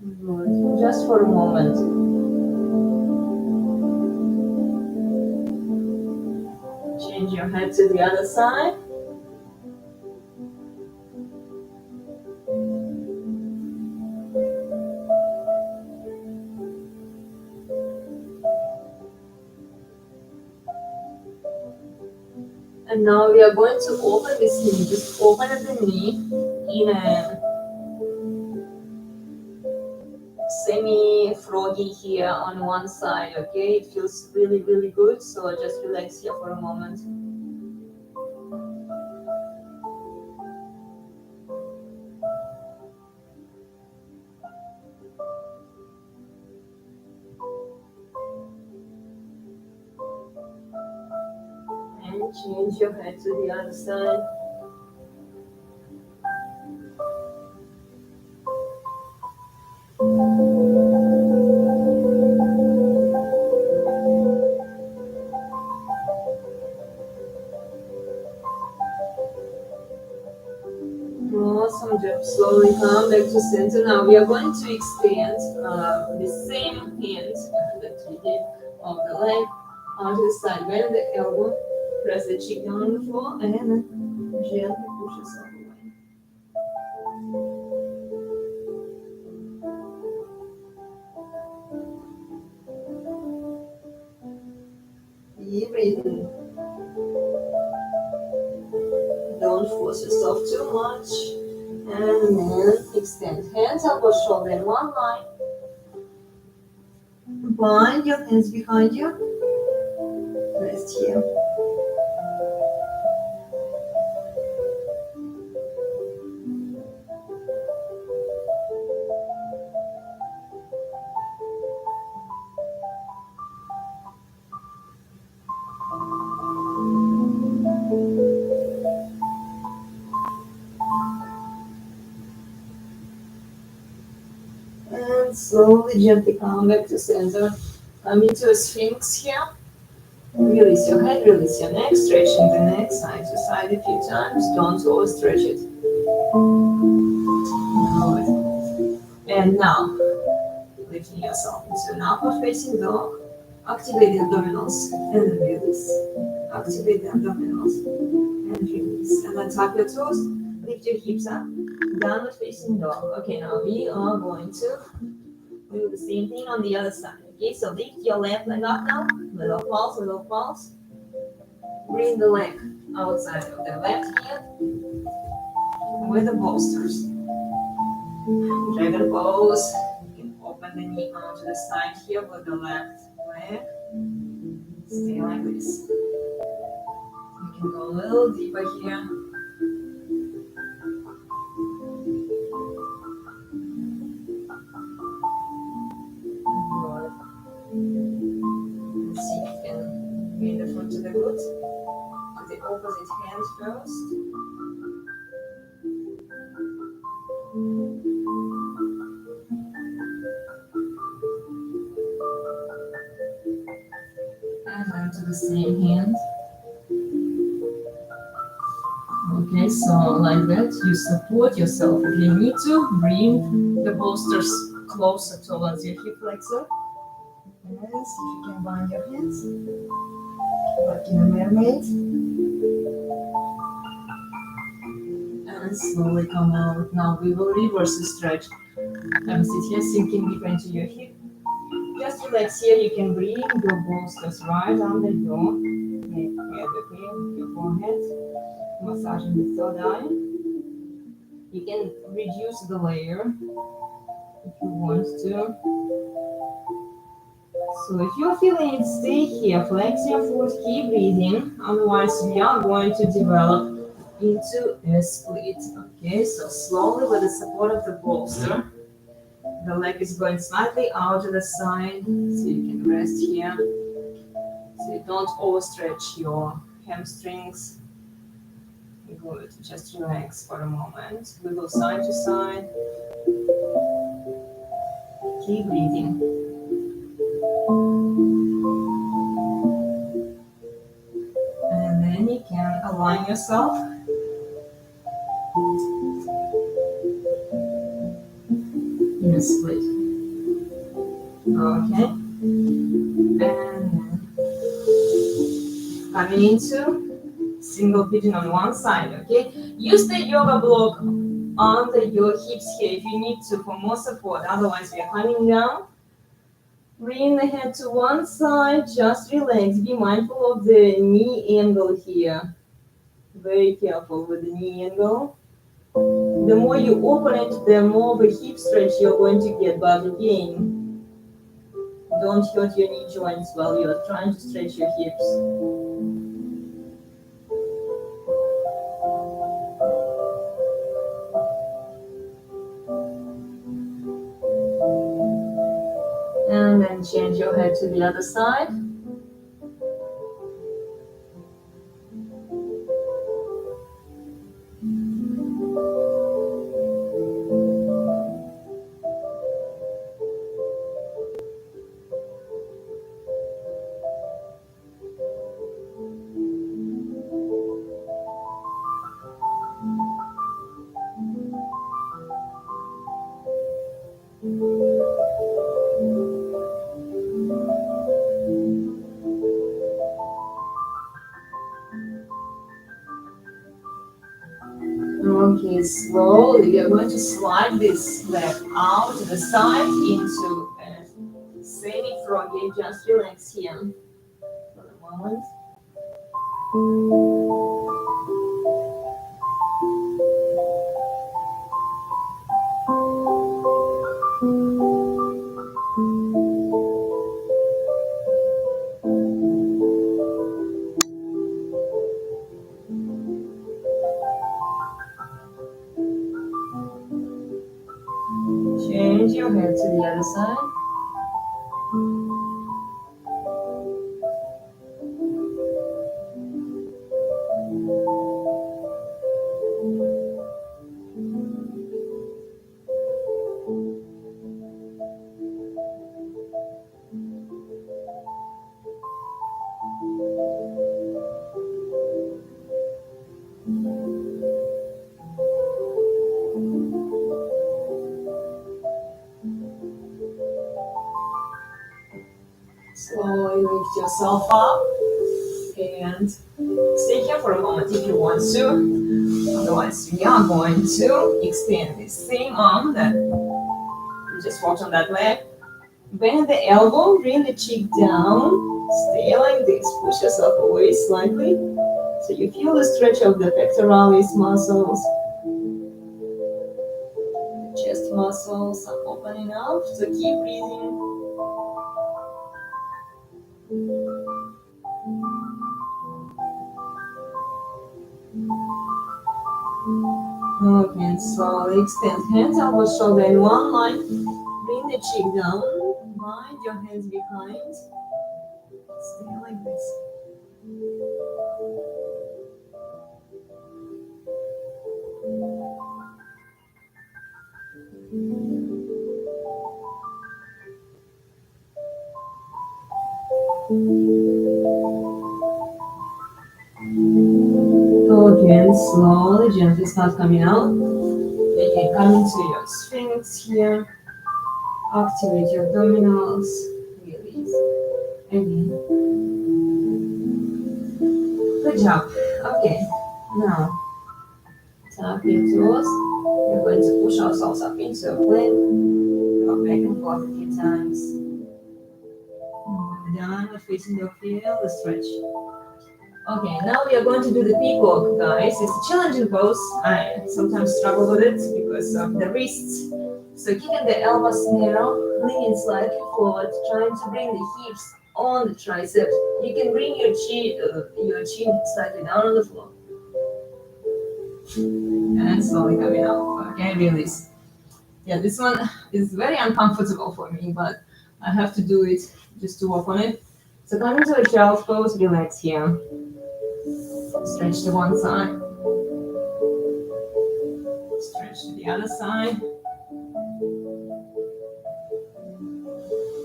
Good. Just for a moment. Change your head to the other side. And now we are going to open this knee. Just open at the knee in a semi-froggy here on one side, okay? It feels really, really good. So just relax here for a moment. And change your head to the other side. Awesome job. Slowly come back to center. Now we are going to extend the same hand that we did of the leg onto the side. Bend the elbow, press the cheek down on the floor, and then gently push yourself away. Keep breathing. Don't force yourself too much. And then extend hands, elbow, shoulder in one line. Bind your hands behind you. here. And slowly, gently come back to center. Come into a sphinx here. Release your head, release your neck, stretching the neck side to side a few times. Don't overstretch it. Good. And now, lifting yourself into an upward facing dog. Activate the abdominals and then release. Activate the abdominals and release. And then tap your toes. Lift your hips up. Downward facing dog. Okay, now we are going to do the same thing on the other side. Okay, so lift your left leg up now. Little pulse, little pulse. Bring the leg outside of the left hand with the bolsters. Dragon pose. You can open the knee onto the side here with the left leg. Stay like this. You can go a little deeper here. Good. Let's see if you can bring the foot to the foot. To the opposite hand first. And then to the same hand. Okay, so like that, you support yourself. If you need to, bring the bolsters closer towards your hip flexor. And see if you can bind your hands, like in a mermaid. And slowly come out. Now we will reverse the stretch. And sit here, sinking deeper into your hip. Just relax here. You can bring your bolsters right under your head, okay, your forehead. Massaging the third eye. You can reduce the layer if you want to. So if you're feeling it, stay here, flex your foot, keep breathing. Otherwise, we are going to develop into a split. Okay, so slowly with the support of the bolster, the leg is going slightly out to the side, so you can rest here. So you don't overstretch your hamstrings. Good, just relax for a moment. We go side to side. Keep breathing. And then you can align yourself. In a split. Okay. And then coming into single pigeon on one side, okay? Use the yoga block under your hips here if you need to for more support. Otherwise, we are coming down. Bring the head to one side, just relax. Be mindful of the knee angle here. Very careful with the knee angle. The more you open it, the more of a hip stretch you're going to get. But again, don't hurt your knee joints while you're trying to stretch your hips. And then change your head to the other side. Okay, slowly we are going to slide this leg out to the side into a semi-froggy. Just relax here for a moment. Bend your head to the other side. Slowly lift yourself up and stay here for a moment if you want to. Otherwise, we are going to extend the same arm that we just walked on that leg. Bend the elbow, bring the cheek down. Stay like this. Push yourself away slightly so you feel the stretch of the pectoralis muscles. The chest muscles are opening up, so keep breathing. Okay, and slowly extend hands, elbows, shoulder in one line. Bring the cheek down. Bind your hands behind. Stay like this. Okay, and slowly, gently start coming out. You can come into your sphinx here. Activate your abdominals. Release. Again. Good job. Okay, now tap your toes. We're going to push ourselves up into a plank. Go back and forth a few times. Down, facing the heel, the stretch. Okay, now we are going to do the peacock, guys. It's a challenging pose. I sometimes struggle with it because of the wrists. So keeping the elbows narrow, leaning slightly forward, trying to bring the hips on the triceps. You can bring your chin slightly down on the floor. And slowly coming up. Okay, release. Yeah, this one is very uncomfortable for me, but I have to do it just to work on it. So coming to a child's pose, relax here. Stretch to one side. Stretch to the other side.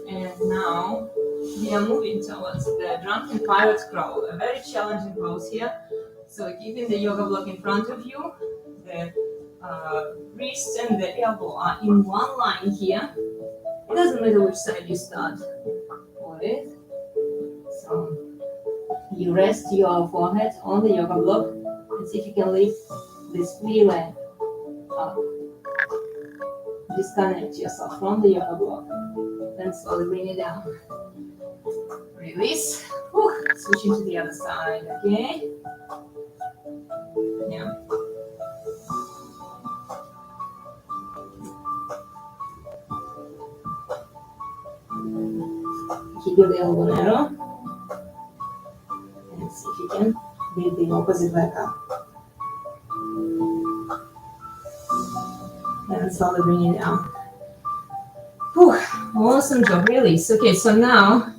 And now we are moving towards the drunken pirate crawl, a very challenging pose here. So keeping the yoga block in front of you, the wrist and the elbow are in one line here. It doesn't matter which side you start with. So you rest your forehead on the yoga block and see if you can lift this free leg up. Disconnect yourself from the yoga block. Then slowly bring it down. Release. Whew. Switching to the other side, okay? Yeah. Keep your elbow narrow. And see if you can lift the opposite leg up. And slowly bring it down. Whew. Awesome job, release. Okay, so now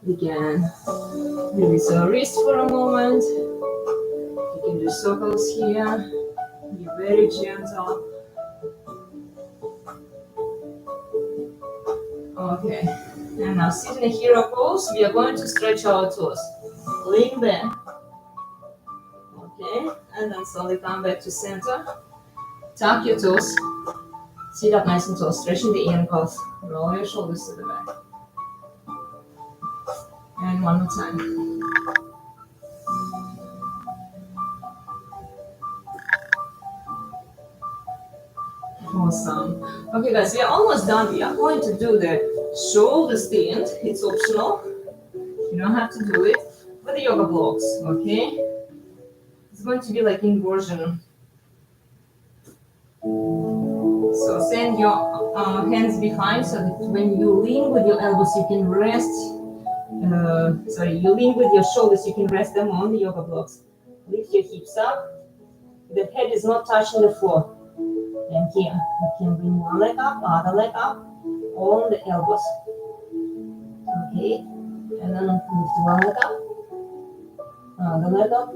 we can release our wrist for a moment. You can do circles here. Be very gentle. Okay, and now sit in a hero pose. We are going to stretch our toes. Lean back. Okay, and then slowly come back to center. Tuck your toes. Sit up nice and tall, stretching the ankles. Roll your shoulders to the back. And one more time. Awesome. Okay, guys, we are almost done. We are going to do the shoulder stand. It's optional. You don't have to do it with the yoga blocks, okay? It's going to be like inversion. So send your hands behind so that when you lean with your elbows, you can rest. You lean with your shoulders, you can rest them on the yoga blocks. Lift your hips up. The head is not touching the floor. And here, you can bring one leg up, other leg up, on the elbows. Okay, and then lift one leg up, other leg up,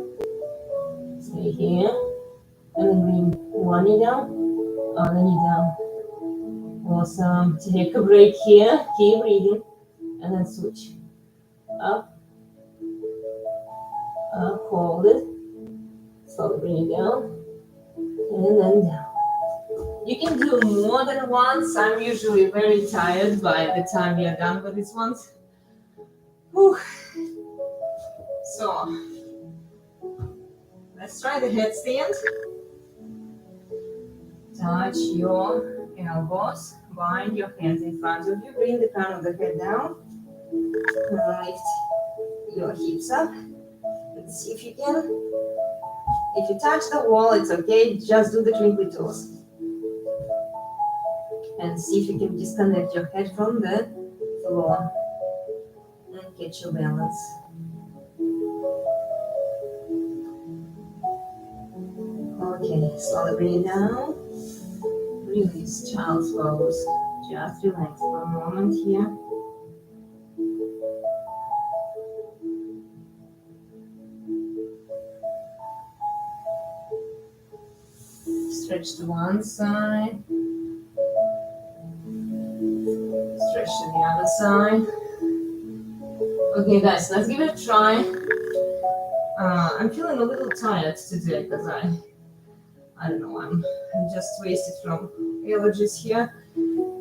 stay here, and then bring one knee down, other knee down. Awesome. Take a break here, keep breathing, and then switch. Up, hold it, slowly bring it down, and then down. You can do more than once. I'm usually very tired by the time you're done with these ones. Whew. So, let's try the headstand. Touch your elbows, bind your hands in front of you, bring the crown of the head down, lift your hips up. Let's see if you can. If you touch the wall, it's okay, just do the twinkly toes. And see if you can disconnect your head from the floor and catch your balance. Okay, slowly bring it down. Release child's pose. Just relax for a moment here. Stretch to one side. Stretch to the other side. Okay, guys, let's give it a try. I'm feeling a little tired today because I don't know, I'm just wasted from allergies here.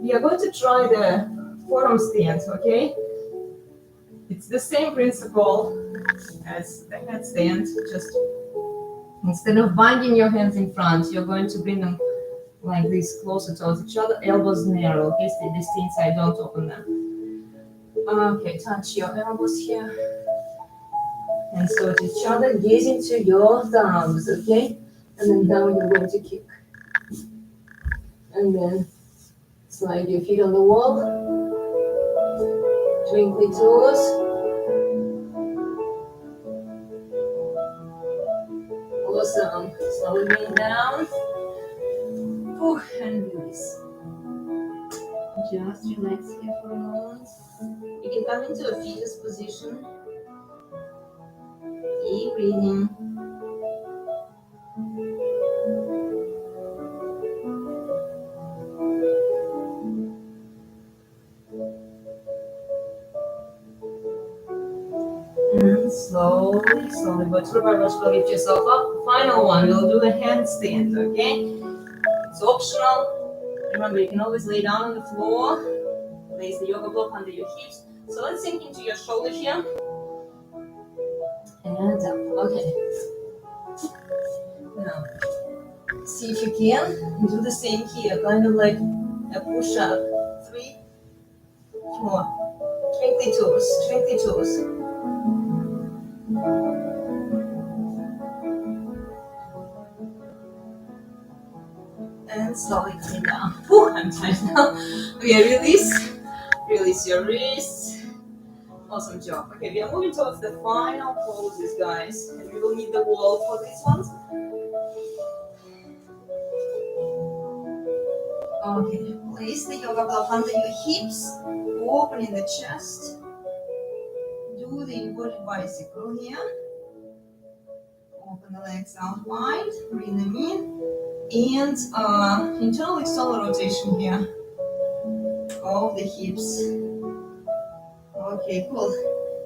We are going to try the forearm stand, okay? It's the same principle as the headstand, just instead of binding your hands in front, you're going to bring them like this closer towards each other, elbows narrow, okay? Stay this inside, don't open them. Okay, touch your elbows here. And so to each other, gaze into your thumbs, okay? And then down you're going to kick. And then slide your feet on the wall. Twinkly toes. Awesome. Slowly bring it down. Ooh, and release. Just relax here for a moment. You can come into a fetus position. Keep breathing. And slowly but surely lift yourself up. Final one, we'll do the handstand, okay? It's optional. Remember, you can always lay down on the floor. Place the yoga block under your hips. So let's sink into your shoulder here. And up. Okay. Now, see if you can do the same here, kind of like a push-up. 3, 4. Twinkly toes, twinkly toes. And slowly come down. Whew, I'm tired now. Okay, release your wrists. Awesome job. Okay, we are moving towards the final poses, guys, and we will need the wall for these ones. Okay, place the yoga block under your hips, opening the chest. Do the inverted bicycle here. Open the legs out wide, bring them in, and internal external rotation here of the hips. Okay, cool.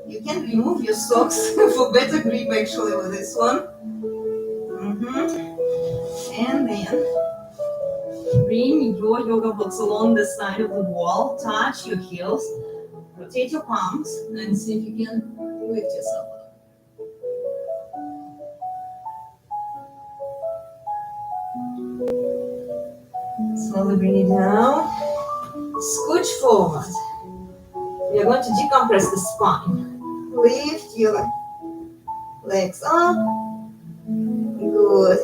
You can remove your socks for better grip actually with this one. And then bring your yoga blocks along the side of the wall, touch your heels, rotate your palms, and see if you can lift yourself up. Slowly bring it down. Scooch forward. We are going to decompress the spine. Lift your legs up. Good.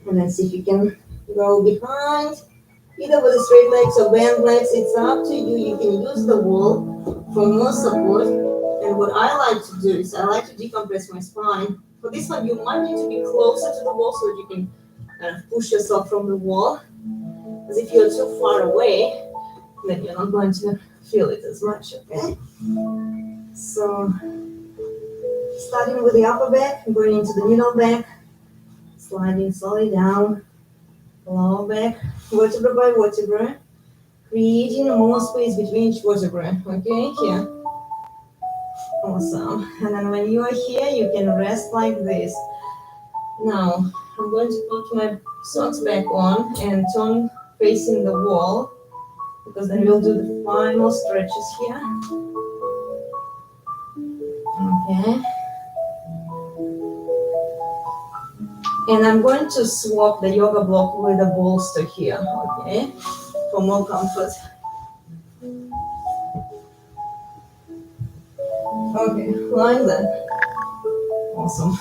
And then see if you can go behind. Either with the straight legs or bent legs, it's up to you. You can use the wall for more support. And what I like to do is I like to decompress my spine. For this one, you might need to be closer to the wall so that you can kind of push yourself from the wall. Because if you're too far away, then you're not going to feel it as much, okay? So, starting with the upper back, going into the middle back, sliding slowly down, lower back, vertebra by vertebra, creating more space between each vertebra, okay? Here. Awesome. And then when you are here, you can rest like this. Now, I'm going to put my socks back on and turn facing the wall, because then we'll do the final stretches here. Okay. And I'm going to swap the yoga block with a bolster here, okay, for more comfort. Okay, like that. Awesome.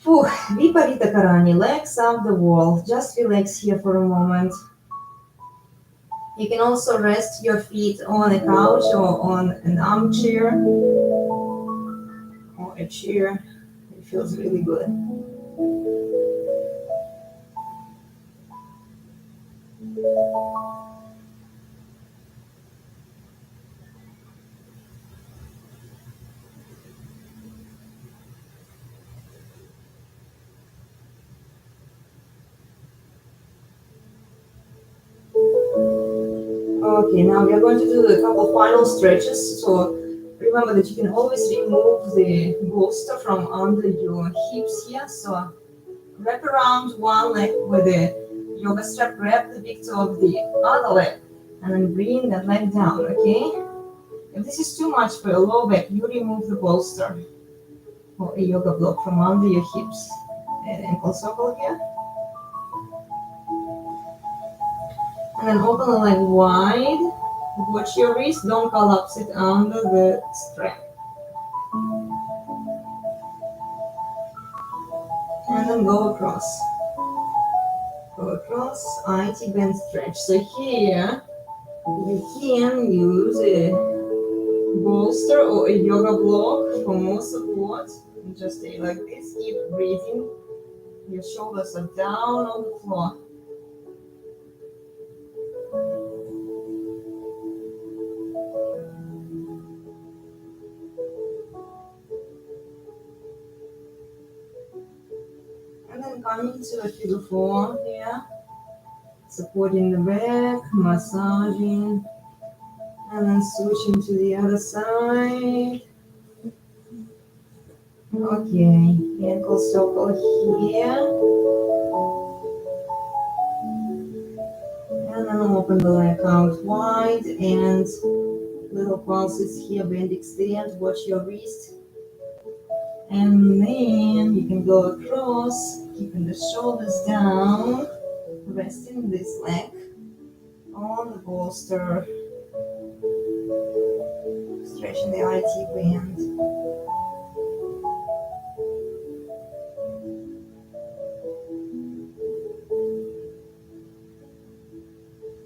Whew. Viparita Karani, legs up the wall. Just relax here for a moment. You can also rest your feet on a couch or on an armchair or a chair. It feels really good. Okay, now we are going to do a couple final stretches. So remember that you can always remove the bolster from under your hips here. So wrap around one leg with the yoga strap, grab the big toe of the other leg, and then bring that leg down, okay? If this is too much for your low back, you remove the bolster or a yoga block from under your hips. An ankle circle here. And then open the leg wide. Watch your wrist, don't collapse it under the strap. And then go across. Go across, IT bend stretch. So here, you can use a bolster or a yoga block for more support. And just stay like this, keep breathing. Your shoulders are down on the floor. And then coming to a figure four here, supporting the back, massaging, and then switching to the other side. Okay, ankle circle here. And then open the leg out wide and little pulses here, bend, extend, watch your wrist. And then you can go across, keeping the shoulders down, resting this leg on the bolster, stretching the IT band.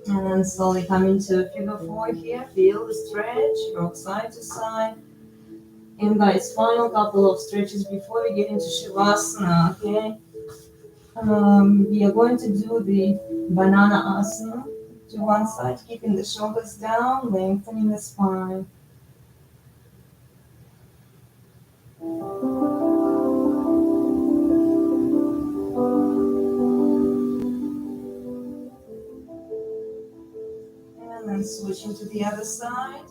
And then slowly come into figure four here, feel the stretch, rock side to side. And guys, final couple of stretches before we get into Shavasana, okay? We are going to do the banana asana to one side, keeping the shoulders down, lengthening the spine. And then switching to the other side.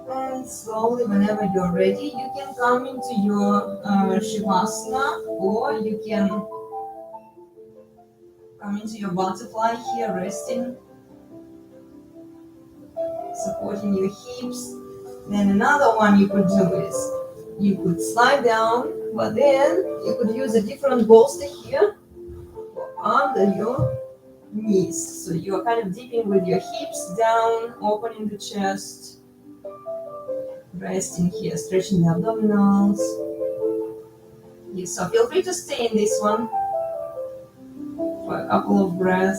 And slowly, whenever you're ready, you can come into your Shavasana, or you can come into your butterfly here, resting, supporting your hips. Then another one you could do is, you could slide down, but then you could use a different bolster here under your knees. So you're kind of dipping with your hips down, opening the chest, resting here, stretching the abdominals. Yes, so feel free to stay in this one for a couple of breaths.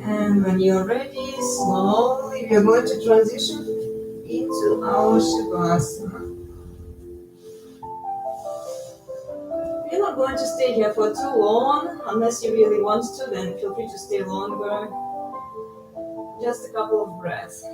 And when you're ready, slowly we're going to transition into our Shavasana. We're not going to stay here for too long. Unless you really want to, then feel free to stay longer. Just a couple of breaths.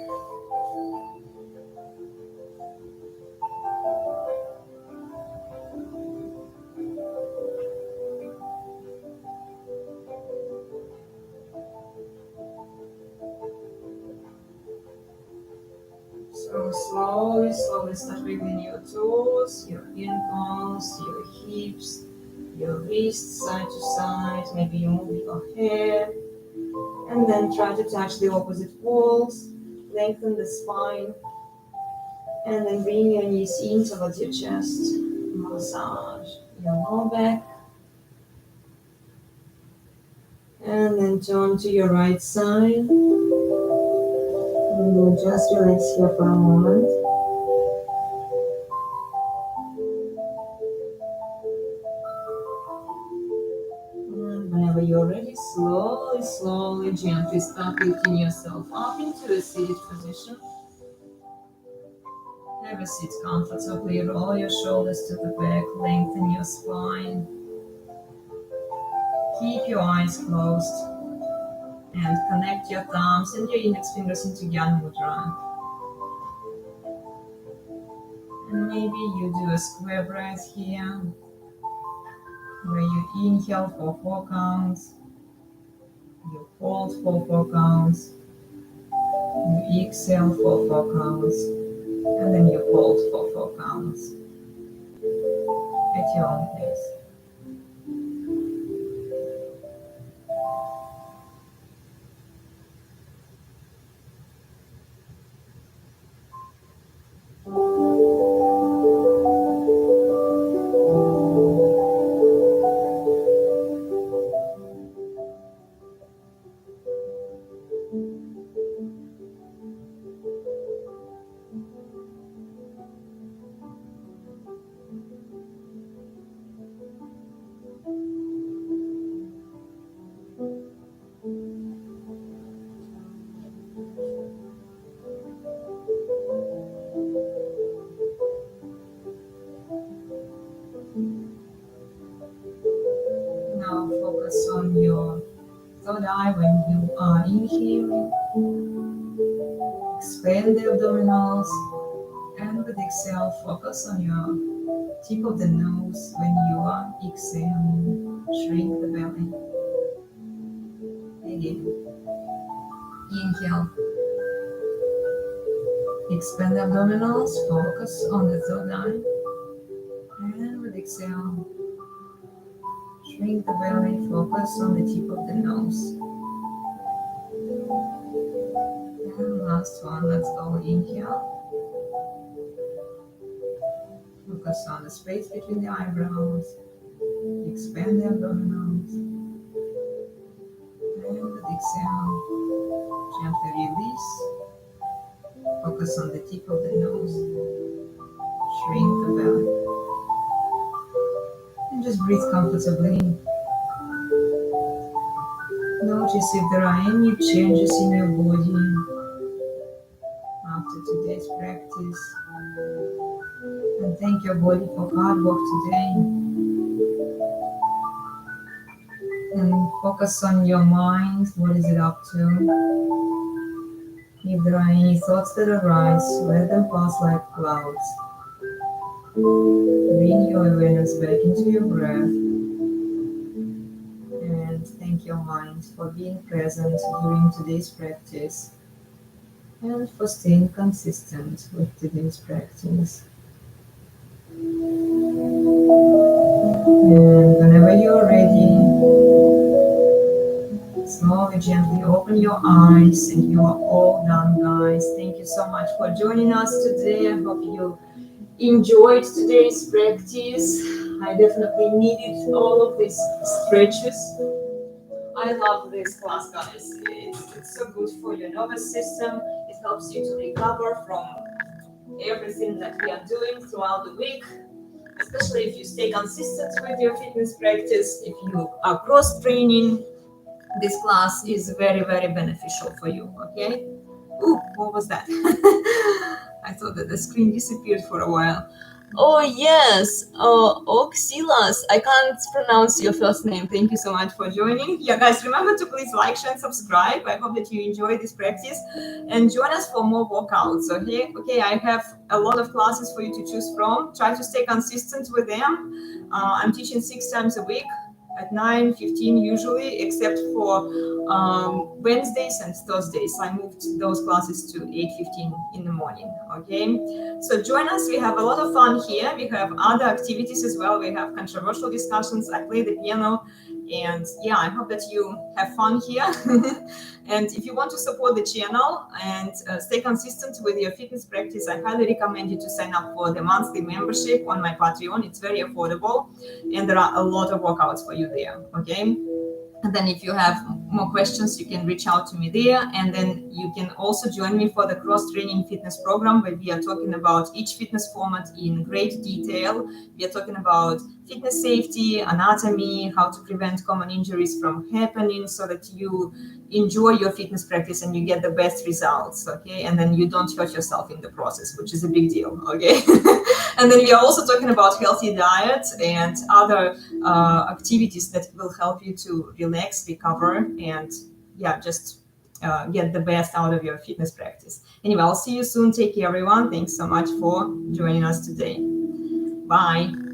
So slowly start wiggling your toes, your ankles, your hips, your wrists side to side. Maybe you move your head. And then try to touch the opposite walls. Lengthen the spine. And then bring your knees in towards your chest. Massage your lower back. And then turn to your right side. And then just relax here for a moment. And whenever you're ready, slowly, gently start lifting yourself up into a seated position. Have a seat comfortably, roll your shoulders to the back, lengthen your spine. Keep your eyes closed and connect your thumbs and your index fingers into Gyan Mudra. And maybe you do a square breath here, where you inhale for 4 counts, you hold for 4 counts, you exhale for 4 counts, and then you hold for 4 counts at your own pace. Now focus on your third eye when you are inhaling. Expand the abdominals, and with exhale, focus on your tip of the nose when you are exhaling. Shrink the belly. Again. Inhale. Expand the abdominals, focus on the third eye. And with exhale, shrink the belly, focus on the tip of the nose. And last one, let's go. Inhale. Focus on the space between the eyebrows. Expand the abdominals. And with exhale, gently release. Focus on the tip of the nose. Shrink the belly. And just breathe comfortably. Notice if there are any changes in your body after today's practice. And thank your body for hard work today. And focus on your mind. What is it up to? If there are any thoughts that arise, let them pass like clouds. Bring your awareness back into your breath. And thank your mind for being present during today's practice. And for staying consistent with today's practice. And whenever you're ready, slowly, gently open your eyes, and you are all done, guys. Thank you so much for joining us today. I hope you enjoyed today's practice. I definitely needed all of these stretches. I love this class, guys. It's so good for your nervous system. It helps you to recover from everything that we are doing throughout the week, especially if you stay consistent with your fitness practice. If you are cross training, this class is very, very beneficial for you. Okay. Ooh, what was that? I thought that the screen disappeared for a while. Oh yes, Oxilas. I can't pronounce your first name. Thank you so much for joining. Yeah, guys, remember to please like, share, and subscribe. I hope that you enjoy this practice and join us for more workouts. Okay, I have a lot of classes for you to choose from. Try to stay consistent with them. I'm teaching 6 times a week at 9:15 usually, except for Wednesdays and Thursdays. I moved those classes to 8:15 in the morning. Okay, so join us. We have a lot of fun here. We have other activities as well. We have controversial discussions. I play the piano, and yeah, I hope that you have fun here. And if you want to support the channel and stay consistent with your fitness practice, I highly recommend you to sign up for the monthly membership on my Patreon. It's very affordable, and there are a lot of workouts for you there. Okay. And then if you have more questions, you can reach out to me there. And then you can also join me for the cross-training fitness program, where we are talking about each fitness format in great detail. We are talking about fitness safety, anatomy, how to prevent common injuries from happening so that you enjoy your fitness practice and you get the best results. Okay. And then you don't hurt yourself in the process, which is a big deal. Okay. And then we are also talking about healthy diet and other activities that will help you to relax, recover, and yeah, just get the best out of your fitness practice. Anyway, I'll see you soon. Take care, everyone. Thanks so much for joining us today. Bye.